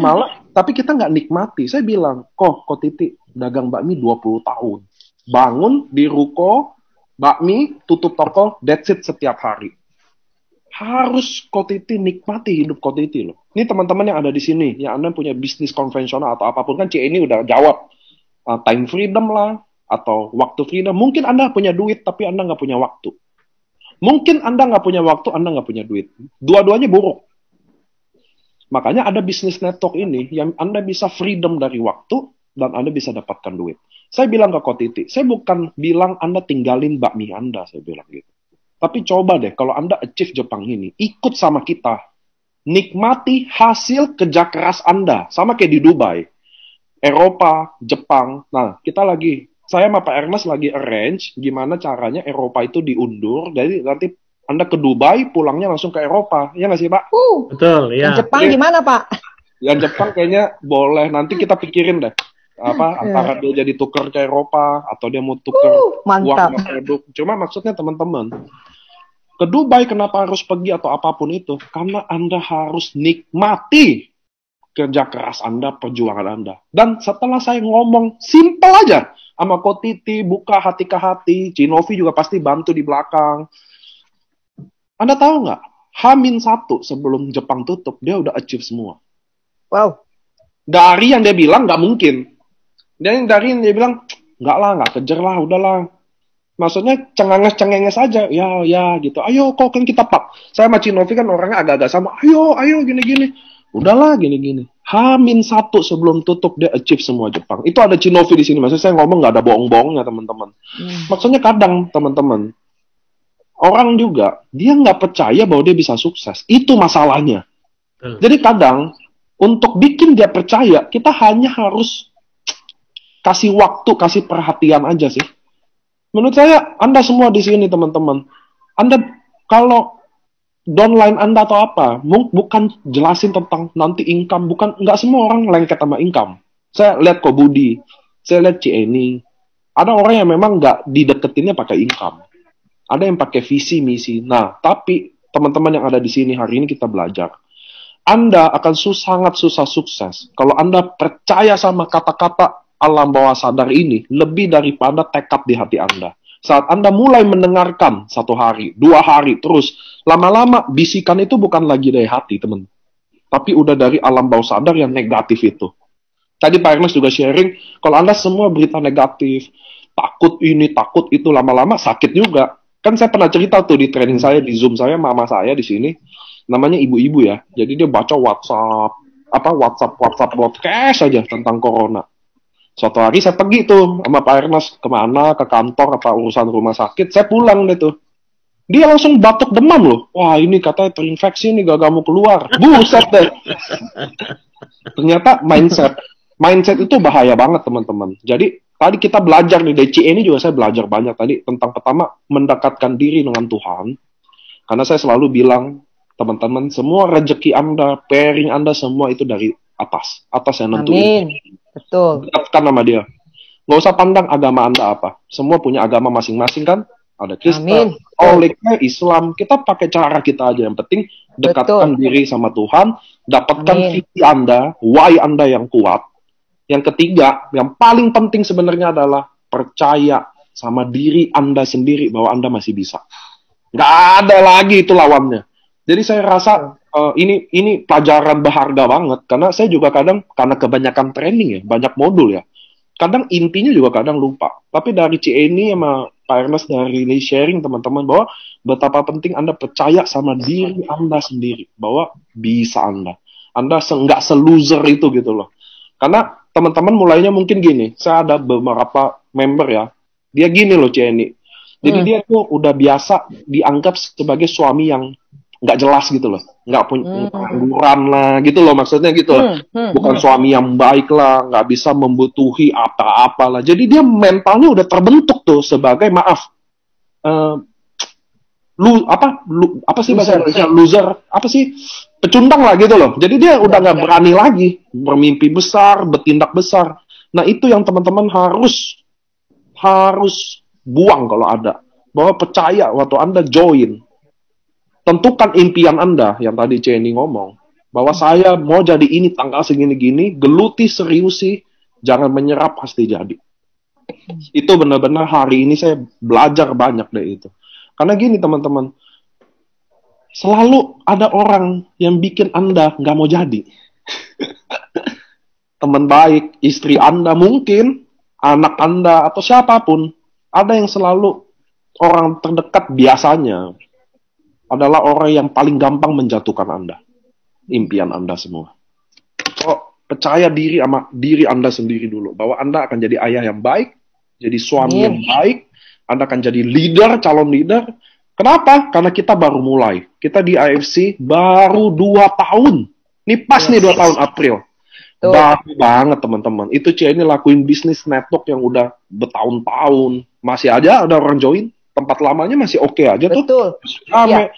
kita nggak nikmati. Saya bilang, kok Titi, dagang bakmi 20 tahun. Bangun di ruko, bakmi, tutup toko, that's it setiap hari. Harus Kotiti nikmati hidup Kotiti loh. Ini teman-teman yang ada di sini, yang Anda punya bisnis konvensional atau apapun, kan ini udah jawab. Time freedom lah, atau waktu freedom. Mungkin Anda punya duit, tapi Anda nggak punya waktu. Mungkin Anda nggak punya waktu, Anda nggak punya duit. Dua-duanya buruk. Makanya ada bisnis network ini, yang Anda bisa freedom dari waktu, dan Anda bisa dapatkan duit. Saya bilang ke Kotiti, saya bukan bilang Anda tinggalin bakmi Anda, saya bilang gitu. Tapi coba deh, kalau Anda achieve Jepang ini, ikut sama kita. Nikmati hasil kerja keras Anda. Sama kayak di Dubai. Eropa, Jepang. Nah, saya sama Pak Ernest lagi arrange gimana caranya Eropa itu diundur. Jadi nanti Anda ke Dubai, pulangnya langsung ke Eropa. Ya nggak sih, Pak? Betul, ya. Jepang gimana, Pak? Yang Jepang kayaknya boleh. Nanti kita pikirin deh. Antara dia jadi tuker ke Eropa atau dia mau tuker uang produk. Cuma maksudnya teman-teman, ke Dubai kenapa harus pergi atau apapun itu? Karena Anda harus nikmati kerja keras Anda, perjuangan Anda. Dan setelah saya ngomong simple aja sama Kotiti, buka hati ke hati, Cinovi juga pasti bantu di belakang. Anda tahu nggak? H-1 sebelum Jepang tutup, dia udah achieve semua. Wow. Dari yang dia bilang nggak mungkin. Dan dari yang dia bilang, nggak lah, nggak kejar lah, udahlah. Maksudnya cengenges aja, ya gitu. Ayo kok kan kita pak. Saya sama Cinovi kan orangnya agak-agak sama. Ayo gini-gini. Udahlah gini-gini. H-1 sebelum tutup dia achieve semua Jepang. Itu ada Cinovi di sini. Maksudnya saya ngomong nggak ada bohong-bohongnya teman-teman. Maksudnya kadang teman-teman, orang juga dia nggak percaya bahwa dia bisa sukses. Itu masalahnya. Jadi kadang untuk bikin dia percaya, kita hanya harus kasih waktu, kasih perhatian aja sih. Menurut saya, Anda semua di sini teman-teman, Anda kalau downline Anda atau apa, bukan jelasin tentang nanti income, nggak semua orang lengket sama income. Saya lihat kok Budi, saya lihat Cieni, ada orang yang memang nggak dideketinnya pakai income, ada yang pakai visi misi. Nah, tapi teman-teman yang ada di sini hari ini kita belajar. Anda akan sangat susah sukses kalau Anda percaya sama kata-kata alam bawah sadar ini lebih daripada tekad di hati Anda. Saat Anda mulai mendengarkan 1 hari, 2 hari, terus lama-lama bisikan itu bukan lagi dari hati, teman. Tapi udah dari alam bawah sadar yang negatif itu. Tadi Pak Ernest juga sharing, kalau Anda semua berita negatif, takut ini, takut itu, lama-lama sakit juga. Kan saya pernah cerita tuh di training saya, di Zoom saya, mama saya di sini, namanya ibu-ibu ya. Jadi dia baca WhatsApp broadcast aja tentang corona. Suatu hari saya pergi tuh sama Pak Ernest kemana, ke kantor, apa urusan rumah sakit, saya pulang deh tuh. Dia langsung batuk demam loh. Wah ini katanya terinfeksi nih, gak mau keluar. Buset deh. Ternyata mindset itu bahaya banget teman-teman. Jadi tadi kita belajar nih, DCE ini juga saya belajar banyak tadi tentang pertama mendekatkan diri dengan Tuhan. Karena saya selalu bilang, teman-teman, semua rezeki Anda, pairing Anda, semua itu dari atas yang nentuin. Amin. Betul. Dekatkan sama dia. Nggak usah pandang agama Anda apa. Semua punya agama masing-masing kan. Ada Kristen, Katolik, Islam. Kita pakai cara kita aja. Yang penting dekatkan diri sama Tuhan. Dapatkan visi Anda, why Anda yang kuat. Yang ketiga, yang paling penting sebenarnya adalah percaya sama diri Anda sendiri bahwa Anda masih bisa. Nggak ada lagi itu lawannya. Jadi saya rasa ini pelajaran berharga banget. Karena saya juga kadang, karena kebanyakan training ya, banyak modul ya. Kadang intinya juga kadang lupa. Tapi dari ini sama Pak Ernest dari sharing teman-teman bahwa betapa penting Anda percaya sama diri Anda sendiri. Bahwa bisa Anda. Anda nggak se-loser itu gitu loh. Karena teman-teman mulainya mungkin gini. Saya ada beberapa member ya. Dia gini loh ini. Jadi dia tuh udah biasa dianggap sebagai suami yang nggak jelas gitu loh, nggak punya pengangguran lah gitu loh, maksudnya gitu loh. Bukan suami yang baik lah, nggak bisa membutuhi apa-apa lah. Jadi dia mentalnya udah terbentuk tuh sebagai apa sih bahasa Indonesia, loser, apa sih, pecundang lah gitu loh. Jadi dia udah nggak berani lagi bermimpi besar, bertindak besar. Nah itu yang teman-teman harus buang kalau ada, bahwa percaya waktu Anda join. Tentukan impian Anda, yang tadi Jenny ngomong, bahwa saya mau jadi ini tanggal segini-gini, geluti seriusi, jangan menyerah, pasti jadi. Itu benar-benar hari ini saya belajar banyak dari itu. Karena gini teman-teman, selalu ada orang yang bikin Anda nggak mau jadi. Teman baik, istri Anda mungkin, anak Anda, atau siapapun, ada yang selalu orang terdekat biasanya adalah orang yang paling gampang menjatuhkan Anda. Impian Anda semua. So, percaya diri sama diri Anda sendiri dulu. Bahwa Anda akan jadi ayah yang baik, jadi suami yang baik, Anda akan jadi leader, calon leader. Kenapa? Karena kita baru mulai. Kita di AFC baru 2 tahun. Ini pas nih 2 tahun April. Baru banget teman-teman. Itu ini lakuin bisnis network yang udah bertahun-tahun. Masih aja ada orang join. Tempat lamanya masih oke aja tuh. Betul. Ya.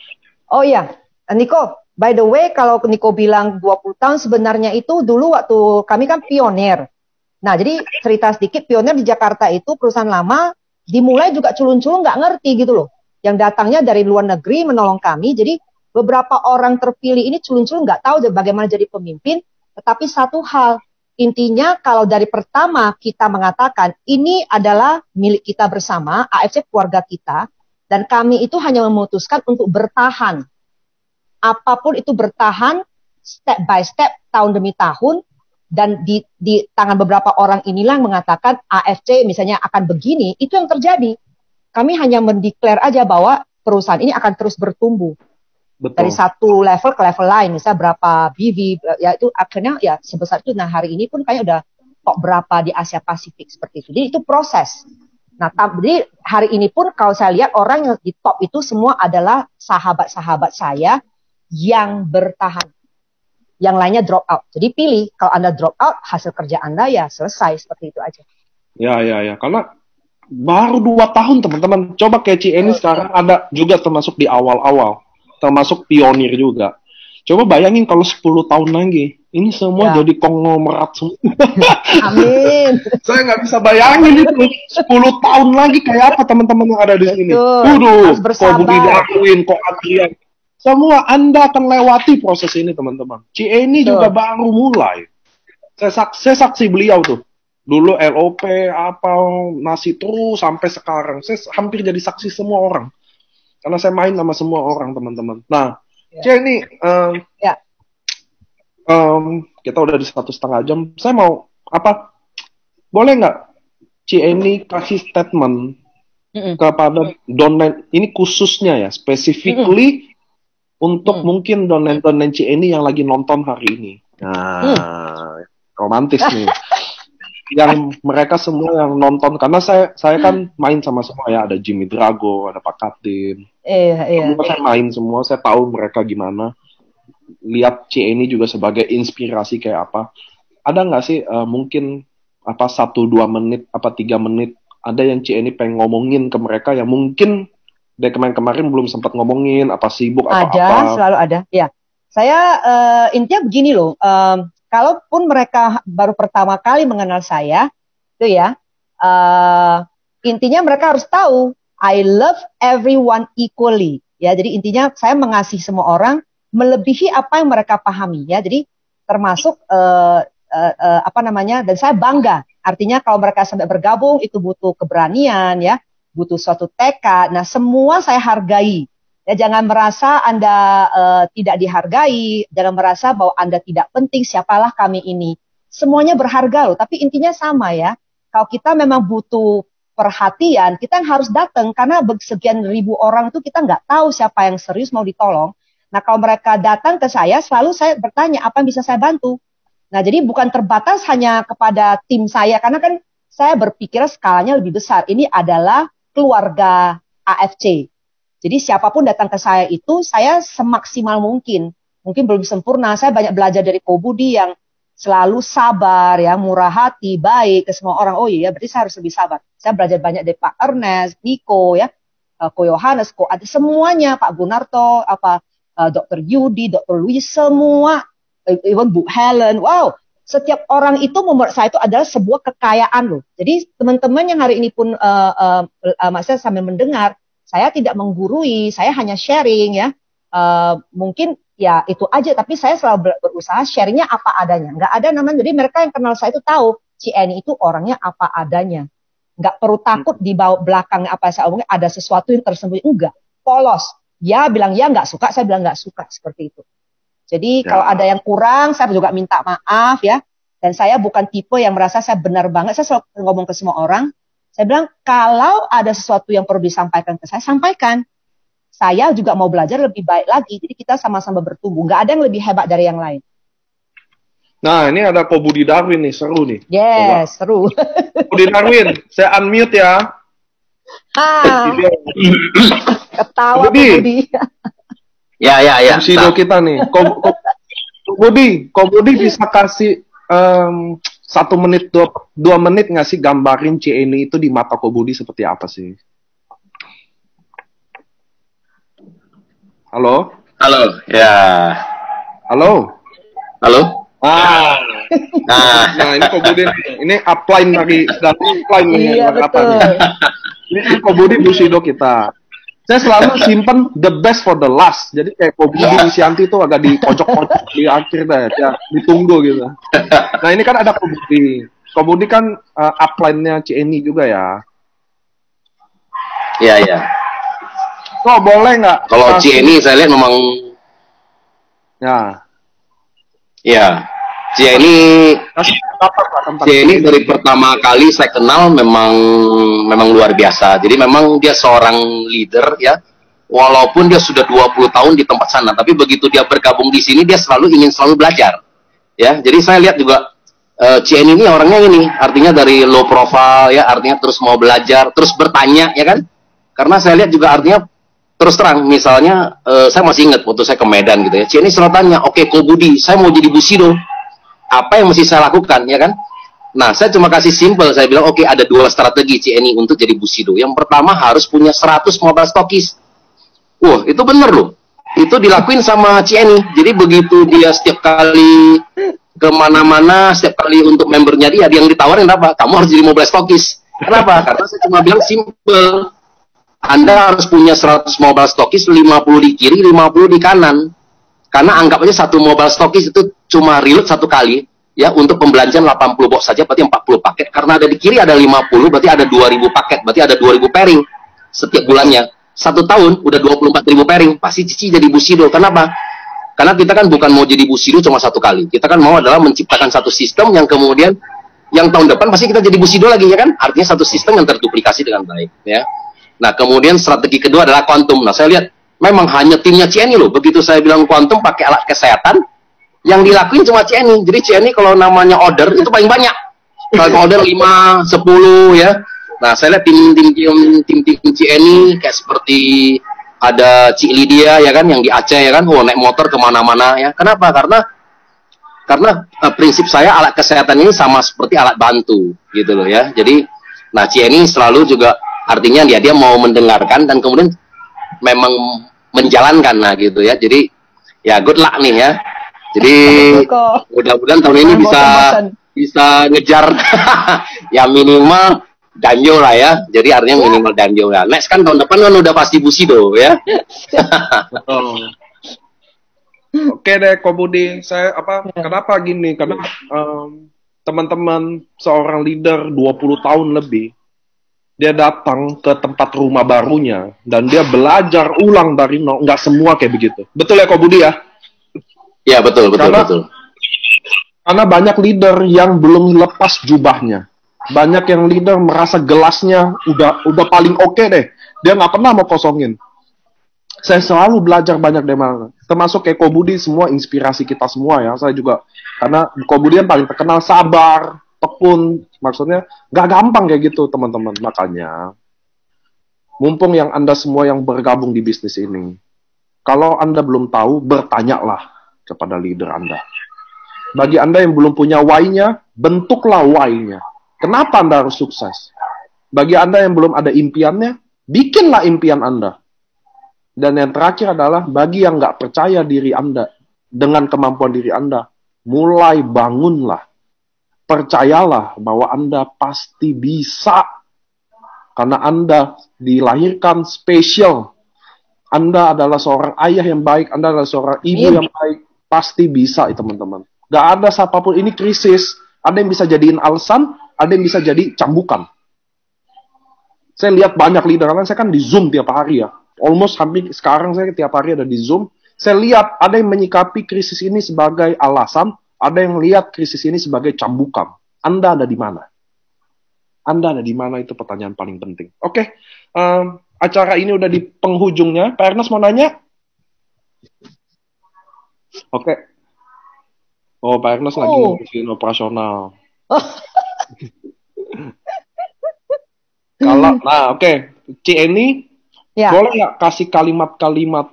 Oh iya, Niko, by the way, kalau Niko bilang 20 tahun, sebenarnya itu dulu waktu kami kan pionir. Nah, jadi cerita sedikit, pionir di Jakarta itu perusahaan lama, dimulai juga culun-culun nggak ngerti gitu loh. Yang datangnya dari luar negeri menolong kami, jadi beberapa orang terpilih ini culun-culun nggak tahu bagaimana jadi pemimpin, tetapi satu hal, intinya kalau dari pertama kita mengatakan ini adalah milik kita bersama, AFC keluarga kita, dan kami itu hanya memutuskan untuk bertahan. Apapun itu bertahan, step by step, tahun demi tahun, dan di tangan beberapa orang inilah yang mengatakan AFC misalnya akan begini, itu yang terjadi. Kami hanya mendeklar aja bahwa perusahaan ini akan terus bertumbuh. Betul. Dari satu level ke level lain, misalnya berapa BV, ya itu akhirnya ya sebesar itu. Nah hari ini pun kayaknya udah top berapa di Asia Pasifik seperti itu. Jadi itu proses. Nah jadi hari ini pun kalau saya lihat orang yang di top itu semua adalah sahabat-sahabat saya yang bertahan. Yang lainnya drop out. Jadi pilih, kalau Anda drop out, hasil kerja Anda ya selesai, seperti itu aja. Ya. Karena baru 2 tahun teman-teman. Coba kayak ini sekarang ada juga termasuk di awal-awal. Termasuk pionir juga. Coba bayangin kalau 10 tahun lagi. Ini semua jadi konglomerat semua. Amin. Saya nggak bisa bayangin itu. 10 tahun lagi kayak apa teman-teman yang ada di sini. Waduh, kok Budi Darwin, kok Adrian. Semua Anda akan lewati proses ini teman-teman. ini juga baru mulai. Saya saksi beliau tuh. Dulu LOP, masih terus sampai sekarang. Saya hampir jadi saksi semua orang. Karena saya main sama semua orang, teman-teman. Nah, ini kita udah di 1,5 jam. Saya mau, boleh nggak ini kasih statement kepada donen, ini khususnya ya, specifically untuk mungkin donen ini yang lagi nonton hari ini. Nah, romantis nih. yang mereka semua yang nonton, karena saya kan main sama semua ya, ada Jimmy Drago, ada Pak Katin, semua saya main semua, saya tahu mereka gimana. Lihat ini juga sebagai inspirasi kayak apa. Ada nggak sih mungkin 1-2 menit, 3 menit, ada yang ini pengen ngomongin ke mereka yang mungkin dari kemarin belum sempat ngomongin, sibuk atau apa? Ada, selalu ada. Ya, saya intinya begini loh. Kalaupun mereka baru pertama kali mengenal saya, itu ya, intinya mereka harus tahu, I love everyone equally. Ya, jadi intinya saya mengasihi semua orang melebihi apa yang mereka pahami. Ya, jadi termasuk dan saya bangga. Artinya kalau mereka sampai bergabung itu butuh keberanian, ya, butuh suatu tekad. Nah, semua saya hargai. Ya, jangan merasa Anda tidak dihargai, jangan merasa bahwa Anda tidak penting, siapalah kami ini. Semuanya berharga loh, tapi intinya sama ya. Kalau kita memang butuh perhatian, kita harus datang, karena sekian ribu orang itu kita nggak tahu siapa yang serius mau ditolong. Nah, kalau mereka datang ke saya, selalu saya bertanya, apa yang bisa saya bantu? Nah, jadi bukan terbatas hanya kepada tim saya, karena kan saya berpikir skalanya lebih besar. Ini adalah keluarga AFC. Jadi siapapun datang ke saya itu, saya semaksimal mungkin. Mungkin belum sempurna, saya banyak belajar dari Ko Budi yang selalu sabar, ya, murah hati, baik ke semua orang. Oh iya, berarti saya harus lebih sabar. Saya belajar banyak dari Pak Ernest, Niko, ya, Ko Yohanes, ada semuanya, Pak Gunarto, Dr. Yudi, Dr. Louis, semua, even Bu Helen. Wow, setiap orang itu menurut saya itu adalah sebuah kekayaan loh. Jadi teman-teman yang hari ini pun saya sambil mendengar, saya tidak menggurui, saya hanya sharing ya. Mungkin ya itu aja, tapi saya selalu berusaha sharingnya apa adanya. Nggak ada namanya, jadi mereka yang kenal saya itu tahu, Eni itu orangnya apa adanya. Nggak perlu takut di belakang apa saya omongin, ada sesuatu yang tersembunyi. Enggak, polos. Ya bilang ya, nggak suka, saya bilang nggak suka, seperti itu. Jadi kalau ada yang kurang, saya juga minta maaf ya. Dan saya bukan tipe yang merasa saya benar banget, saya selalu ngomong ke semua orang. Saya bilang, kalau ada sesuatu yang perlu disampaikan ke saya, sampaikan. Saya juga mau belajar lebih baik lagi. Jadi kita sama-sama bertumbuh. Nggak ada yang lebih hebat dari yang lain. Nah, ini ada Ko Budi Darwin nih, seru nih. Yes, seru. Budi Darwin, saya unmute ya. Ketawa Ko Budi. Ya. Bushido kita nih. Ko Budi bisa kasih 1 menit, 2 menit nggak sih gambarin Eni itu di mata Ko Budi seperti apa sih? Halo? Halo, ya. Halo? Nah, ini Ko Budi, ini upline dari upline nih. Iya, betul. Ini Ko Budi Bushido kita. Saya selalu simpen the best for the last. Jadi kayak Ko Budi Wisyanti itu agak di pojok-pojok di akhir deh, ya, ditunggu gitu. Nah, ini kan ada Ko Budi. Ko Budi kan upline-nya Eni juga ya. Iya. Kok boleh nggak? Kalau Eni saya lihat memang ya. Eni dari pertama kali saya kenal memang luar biasa. Jadi memang dia seorang leader ya. Walaupun dia sudah 20 tahun di tempat sana, tapi begitu dia bergabung di sini dia ingin selalu belajar. Ya, jadi saya lihat juga Eni ini orangnya ini, artinya dari low profile ya, artinya terus mau belajar, terus bertanya ya kan? Karena saya lihat juga artinya terus terang, misalnya saya masih ingat waktu saya ke Medan gitu ya. Eni selalu tanya, "Oke, Ko Budi, saya mau jadi Bushido. Apa yang mesti saya lakukan ya kan?" Nah, saya cuma kasih simple, saya bilang, oke, ada 2 strategi Eni untuk jadi Bushido. Yang pertama harus punya 100 mobile stokis. Wah, itu bener loh. Itu dilakuin sama Eni. Jadi begitu dia setiap kali kemana-mana, setiap kali untuk membernya dia yang ditawarin apa? Kamu harus jadi mobile stokis. Kenapa? Karena saya cuma bilang simple. Anda harus punya 100 mobile stokis, 50 di kiri, 50 di kanan. Karena anggap aja 1 mobile stokis itu cuma reload 1 kali, ya, untuk pembelanjaan 80 box saja, berarti 40 paket. Karena ada di kiri ada 50, berarti ada 2000 paket, berarti ada 2000 pairing setiap bulannya. 1 tahun udah 24.000 pairing, pasti Cici jadi Bushido. Kenapa? Karena kita kan bukan mau jadi Bushido cuma 1 kali. Kita kan mau adalah menciptakan satu sistem yang kemudian yang tahun depan pasti kita jadi Bushido lagi ya kan? Artinya satu sistem yang terduplikasi dengan baik, ya. Nah, kemudian strategi kedua adalah quantum. Nah, saya lihat memang hanya timnya Eni loh. Begitu saya bilang quantum pakai alat kesehatan, yang dilakuin cuma Eni. Jadi Eni kalau namanya order itu paling banyak. order 5, 10 ya. Nah, saya lihat tim CNI kayak seperti ada Cik Lydia ya kan yang di Aceh ya kan, naik motor kemana-mana ya. Kenapa? Karena prinsip saya alat kesehatan ini sama seperti alat bantu gitu loh ya. Jadi, nah CNI selalu juga artinya dia mau mendengarkan dan kemudian memang menjalankan nah gitu ya. Jadi ya good luck nih ya. Jadi mudah-mudahan tahun ini bisa ngejar ya minimal Danjo lah ya. Jadi artinya minimal Danjo ya. Next kan tahun depan kan udah pasti Bushido ya. Oke deh, Ko Budi. Kenapa gini? Karena teman-teman seorang leader 20 tahun lebih, dia datang ke tempat rumah barunya dan dia belajar ulang dari nol. Nggak semua kayak begitu. Betul ya, Ko Budi ya? Iya, betul. Karena banyak leader yang belum lepas jubahnya. Banyak yang leader merasa gelasnya udah paling oke deh. Dia nggak pernah mau kosongin. Saya selalu belajar banyak dari mana. Termasuk kayak Ko Budi, semua inspirasi kita semua ya. Saya juga, karena Ko Budi yang paling terkenal sabar, tekun. Maksudnya nggak gampang kayak gitu teman-teman. Makanya, mumpung yang Anda semua yang bergabung di bisnis ini, kalau Anda belum tahu, bertanyalah kepada leader Anda. Bagi Anda yang belum punya why-nya, bentuklah why-nya. Kenapa Anda harus sukses? Bagi Anda yang belum ada impiannya, bikinlah impian Anda. Dan yang terakhir adalah, bagi yang nggak percaya diri Anda, dengan kemampuan diri Anda, mulai bangunlah. Percayalah bahwa Anda pasti bisa. Karena Anda dilahirkan spesial. Anda adalah seorang ayah yang baik, Anda adalah seorang ibu yang baik, pasti bisa teman-teman. Nggak ada siapapun, ini krisis, ada yang bisa jadiin alasan, ada yang bisa jadi cambukan. Saya lihat banyak leader, karena saya kan di Zoom tiap hari ya. Almost hampir sekarang saya tiap hari ada di Zoom. Saya lihat ada yang menyikapi krisis ini sebagai alasan, ada yang lihat krisis ini sebagai cambukan. Anda ada di mana? Anda ada di mana, itu pertanyaan paling penting. Oke, acara ini udah di penghujungnya. Pak Ernest mau nanya? Oke. Oh, Pak Ernest lagi ngurusin operasional. Nah, oke. CNI, boleh nggak kasih kalimat-kalimat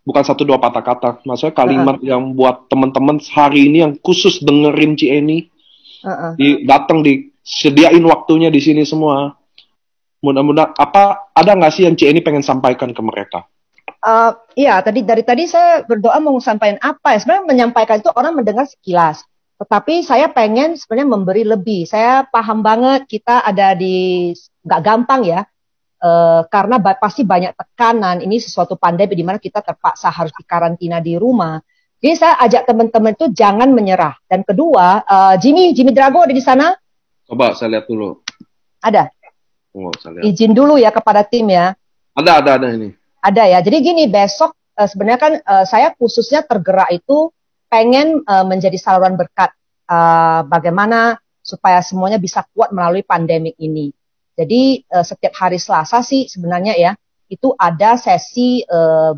bukan 1-2 patah kata, maksudnya kalimat yang buat teman-teman hari ini yang khusus dengerin CNI, datang disediain waktunya di sini semua. Mudah-mudahan ada nggak sih yang CNI pengen sampaikan ke mereka? Iya, dari tadi saya berdoa mau sampaikan apa ya? Sebenarnya menyampaikan itu orang mendengar sekilas. Tetapi saya pengen sebenarnya memberi lebih. Saya paham banget kita ada nggak gampang ya, karena pasti banyak tekanan. Ini sesuatu pandemi di mana kita terpaksa harus dikarantina di rumah. Jadi saya ajak teman-teman itu jangan menyerah. Dan kedua, Jimmy Drago ada di sana? Coba saya lihat dulu. Ada. Saya lihat. Izin dulu ya kepada tim ya. Ada ini. Ada ya. Jadi gini, besok sebenarnya kan saya khususnya tergerak itu pengen menjadi saluran berkat, bagaimana supaya semuanya bisa kuat melalui pandemik ini. Jadi setiap hari Selasa sih sebenarnya ya, itu ada sesi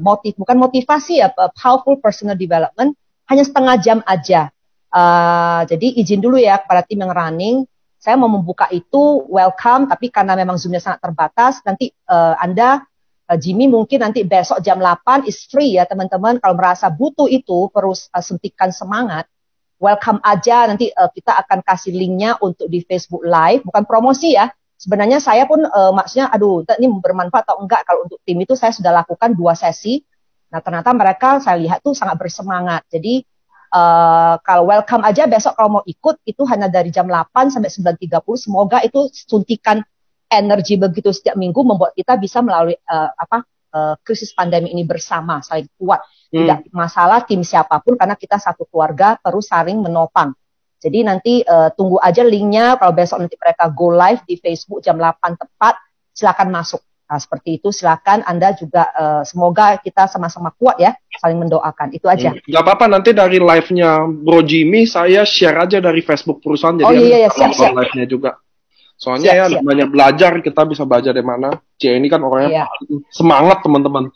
bukan motivasi ya, powerful personal development, hanya setengah jam aja. Jadi izin dulu ya kepada tim yang running, saya mau membuka itu welcome, tapi karena memang Zoom-nya sangat terbatas, nanti Anda Jimmy mungkin nanti besok jam 8 is free ya teman-teman. Kalau merasa butuh itu, perlu suntikan semangat, welcome aja. Nanti kita akan kasih linknya untuk di Facebook Live. Bukan promosi ya. Sebenarnya saya pun maksudnya, ini bermanfaat atau enggak. Kalau untuk tim itu saya sudah lakukan 2 sesi. Nah ternyata mereka saya lihat tuh sangat bersemangat. Jadi kalau welcome aja besok kalau mau ikut, itu hanya dari jam 8 sampai 9.30. Semoga itu suntikan energi begitu setiap minggu membuat kita bisa melalui krisis pandemi ini bersama, saling kuat. Tidak masalah tim siapapun, karena kita satu keluarga terus saling menopang. Jadi nanti tunggu aja linknya, kalau besok nanti mereka go live di Facebook jam 8 tepat, silakan masuk. Nah seperti itu, silakan Anda juga, semoga kita sama-sama kuat ya, saling mendoakan, itu aja. Gak apa-apa, nanti dari live-nya Bro Jimmy, saya share aja dari Facebook perusahaan, jadi siap. live-nya juga. Soalnya siap. Banyak belajar, kita bisa belajar dari mana. CNI kan orangnya semangat teman-teman.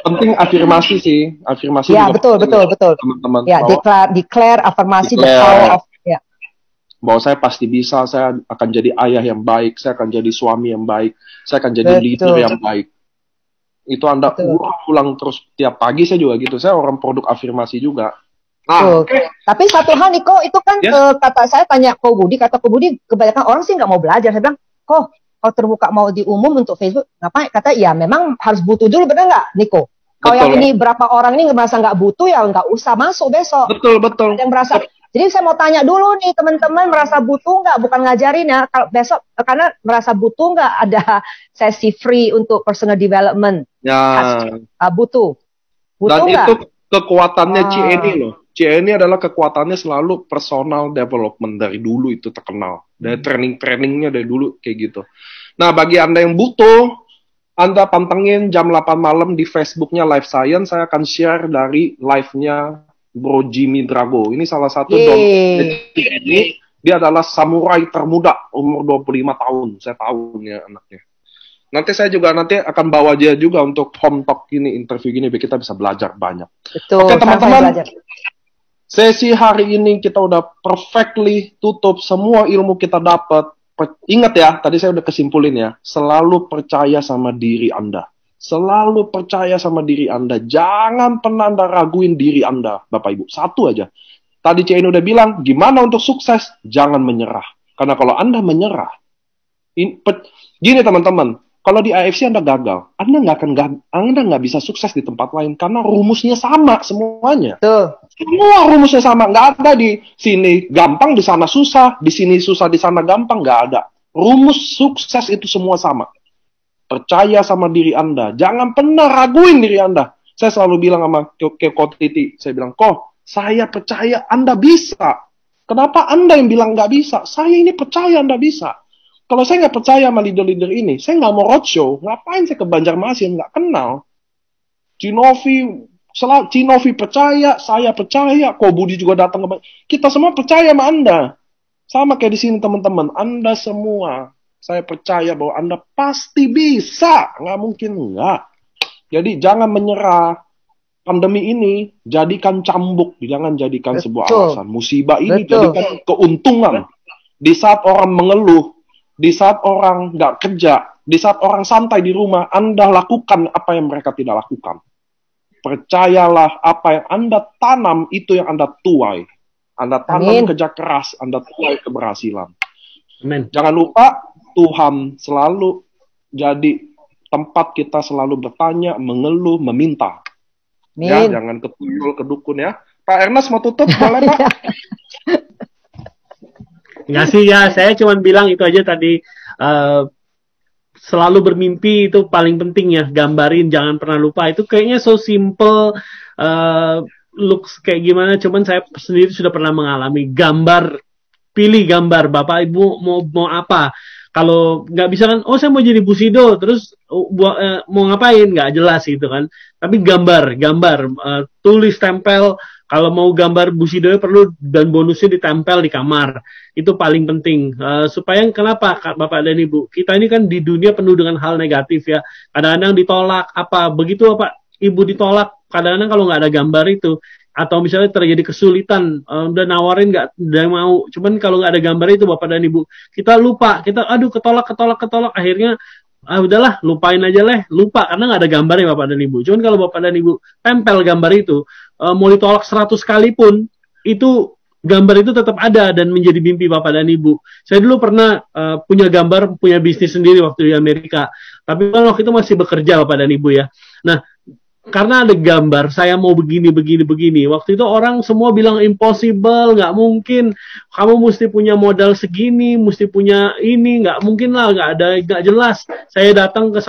Penting afirmasi sih, afirmasi Ya, juga betul. teman-teman. Ya, declare afirmasi the power of ya. Bahwa saya pasti bisa, saya akan jadi ayah yang baik, saya akan jadi suami yang baik, saya akan jadi leader yang baik. Itu Anda ulang terus tiap pagi. Saya juga gitu, saya orang produk afirmasi juga. Nah, tapi satu hal Niko, itu kan kata saya tanya Ko Budi, kata Ko Budi kebanyakan orang sih nggak mau belajar. Saya bilang, kok kalau terbuka mau diumum untuk Facebook, ngapain? Kata ya memang harus butuh dulu, benar nggak Niko? Kalau yang ini berapa orang ini merasa nggak butuh, ya nggak usah masuk besok. Betul. Yang merasa. Jadi saya mau tanya dulu nih teman-teman, merasa butuh nggak? Bukan ngajarin ya, kalau besok karena merasa butuh nggak ada sesi free untuk personal development? Ya. Butuh. Dan gak? Itu kekuatannya CNI loh. CNI adalah kekuatannya selalu personal development, dari dulu itu terkenal. Dari training-trainingnya dari dulu kayak gitu. Nah, bagi Anda yang butuh, Anda pantengin jam 8 malam di Facebooknya Life Science. Saya akan share dari live-nya Bro Jimmy Drago. Ini salah satu ini. Dia adalah samurai termuda, umur 25 tahun. Saya tahu nih anaknya. Nanti saya juga akan bawa dia juga untuk home talk ini, interview gini, biar kita bisa belajar banyak. Betul. Oke teman-teman, sesi hari ini kita udah perfectly tutup, semua ilmu kita dapat. Ingat ya, tadi saya udah kesimpulin ya, selalu percaya sama diri Anda. Selalu percaya sama diri Anda. Jangan pernah Anda raguin diri Anda, Bapak Ibu. Satu aja. Tadi CN udah bilang, gimana untuk sukses? Jangan menyerah. Karena kalau Anda menyerah, gini teman-teman, kalau di AFC Anda gagal, Anda nggak bisa sukses di tempat lain karena rumusnya sama semuanya. Semua rumusnya sama, nggak ada di sini gampang, di sana susah, di sini susah, di sana gampang, nggak ada. Rumus sukses itu semua sama. Percaya sama diri Anda, jangan pernah raguin diri Anda. Saya selalu bilang sama Ko Titi, saya bilang, saya percaya Anda bisa. Kenapa Anda yang bilang nggak bisa? Saya ini percaya Anda bisa. Kalau saya nggak percaya sama leader-leader ini, saya nggak mau roadshow. Ngapain saya ke Banjarmasin? Nggak kenal. Cinovi percaya, saya percaya, Ko Budi juga datang ke kita semua percaya sama Anda. Sama kayak di sini teman-teman, Anda semua, saya percaya bahwa Anda pasti bisa. Nggak mungkin nggak. Jadi jangan menyerah. Pandemi ini jadikan cambuk, jangan jadikan sebuah alasan. Musibah ini jadikan keuntungan. Di saat orang mengeluh, di saat orang nggak kerja, di saat orang santai di rumah, Anda lakukan apa yang mereka tidak lakukan. Percayalah, apa yang Anda tanam, itu yang Anda tuai. Anda tanam kerja keras, Anda tuai keberhasilan. Amen. Jangan lupa, Tuhan selalu jadi tempat kita selalu bertanya, mengeluh, meminta. Ya, jangan ketuyul ke dukun ya. Pak Ernest mau tutup, boleh Pak? Nggak sih ya, saya cuma bilang itu aja tadi, selalu bermimpi itu paling penting ya, gambarin, jangan pernah lupa. Itu kayaknya so simple, looks kayak gimana, cuman saya sendiri sudah pernah mengalami. Pilih gambar, Bapak Ibu mau apa. Kalau nggak bisa kan, saya mau jadi Bushido, terus mau ngapain, nggak jelas gitu kan. Tapi gambar, tulis, tempel. Kalau mau gambar Bushido perlu, dan bonusnya ditempel di kamar. Itu paling penting. Supaya kenapa Bapak dan Ibu, kita ini kan di dunia penuh dengan hal negatif ya. Kadang-kadang ditolak, begitu Bapak Ibu ditolak, kadang-kadang kalau nggak ada gambar itu, atau misalnya terjadi kesulitan, udah nawarin nggak mau, cuman kalau nggak ada gambar itu Bapak dan Ibu, kita lupa, ketolak, akhirnya udahlah, lupain aja lupa karena nggak ada gambarnya Bapak dan Ibu. Cuman kalau Bapak dan Ibu tempel gambar itu, mau ditolak 100 kali pun, itu gambar itu tetap ada dan menjadi mimpi Bapak dan Ibu. Saya dulu pernah punya gambar, punya bisnis sendiri waktu di Amerika, tapi kan waktu itu masih bekerja Bapak dan Ibu ya. Nah, karena ada gambar, saya mau begini. Waktu itu orang semua bilang impossible, nggak mungkin. Kamu mesti punya modal segini, mesti punya ini, nggak mungkin lah, nggak jelas. Saya datang ke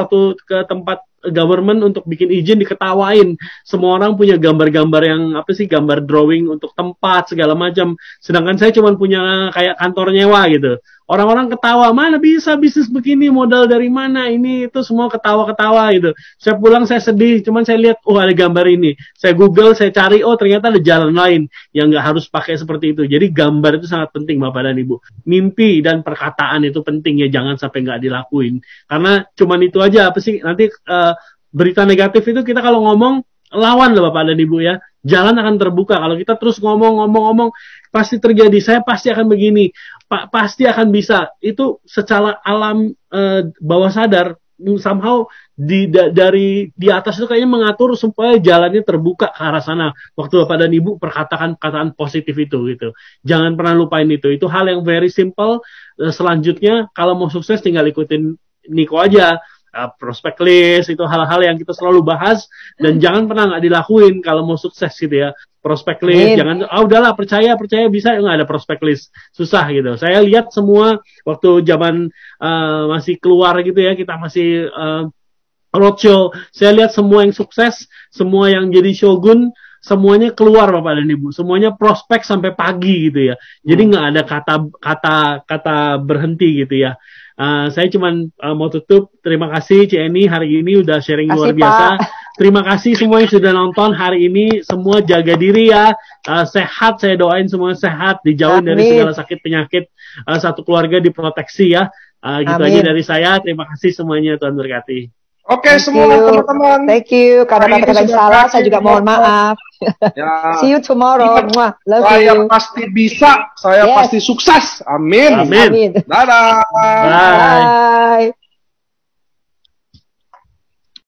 tempat government untuk bikin izin, diketawain. Semua orang punya gambar-gambar yang gambar drawing untuk tempat segala macam. Sedangkan saya cuma punya kayak kantor nyewa gitu. orang-orang ketawa, mana bisa bisnis begini, modal dari mana, ini itu semua ketawa-ketawa gitu. Saya pulang saya sedih, cuman saya lihat, oh ada gambar ini. Saya Google, saya cari, oh ternyata ada jalan lain yang nggak harus pakai seperti itu. Jadi gambar itu sangat penting Bapak dan Ibu. Mimpi dan perkataan itu penting ya, jangan sampai nggak dilakuin. Karena cuman itu aja, apa sih, nanti berita negatif itu kita kalau ngomong, lawan lah Bapak dan Ibu ya. Jalan akan terbuka. Kalau kita terus ngomong, pasti terjadi. Saya pasti akan begini. Pasti akan bisa. Itu secara alam bawah sadar, somehow dari di atas itu kayaknya mengatur supaya jalannya terbuka ke arah sana. Waktu Bapak dan Ibu perkataan positif itu gitu. Jangan pernah lupain itu. Itu hal yang very simple. Selanjutnya kalau mau sukses tinggal ikutin Niko aja. Prospect list itu hal-hal yang kita selalu bahas dan jangan pernah nggak dilakuin kalau mau sukses gitu ya. Prospect list jangan udahlah percaya bisa nggak ada prospect list, susah gitu. Saya lihat semua waktu zaman masih keluar gitu ya, kita masih roadshow, saya lihat semua yang sukses, semua yang jadi shogun, semuanya keluar Bapak dan Ibu, semuanya prospek sampai pagi gitu ya. Jadi nggak ada kata berhenti gitu ya. Saya cuman mau tutup. Terima kasih Cieni hari ini udah sharing luar biasa. Terima kasih semua yang sudah nonton hari ini. Semua jaga diri ya, sehat. Saya doain semua sehat, dijauhin dari segala sakit penyakit. Satu keluarga diproteksi ya. Gitu aja dari saya. Terima kasih semuanya, Tuhan berkati. Oke, semua teman-teman. Thank you. Karena kata-kata yang salah, saya juga mohon maaf. Ya. See you tomorrow. Love saya you. pasti bisa. Saya pasti sukses. Amin. Amin. Dadah. Bye. Bye.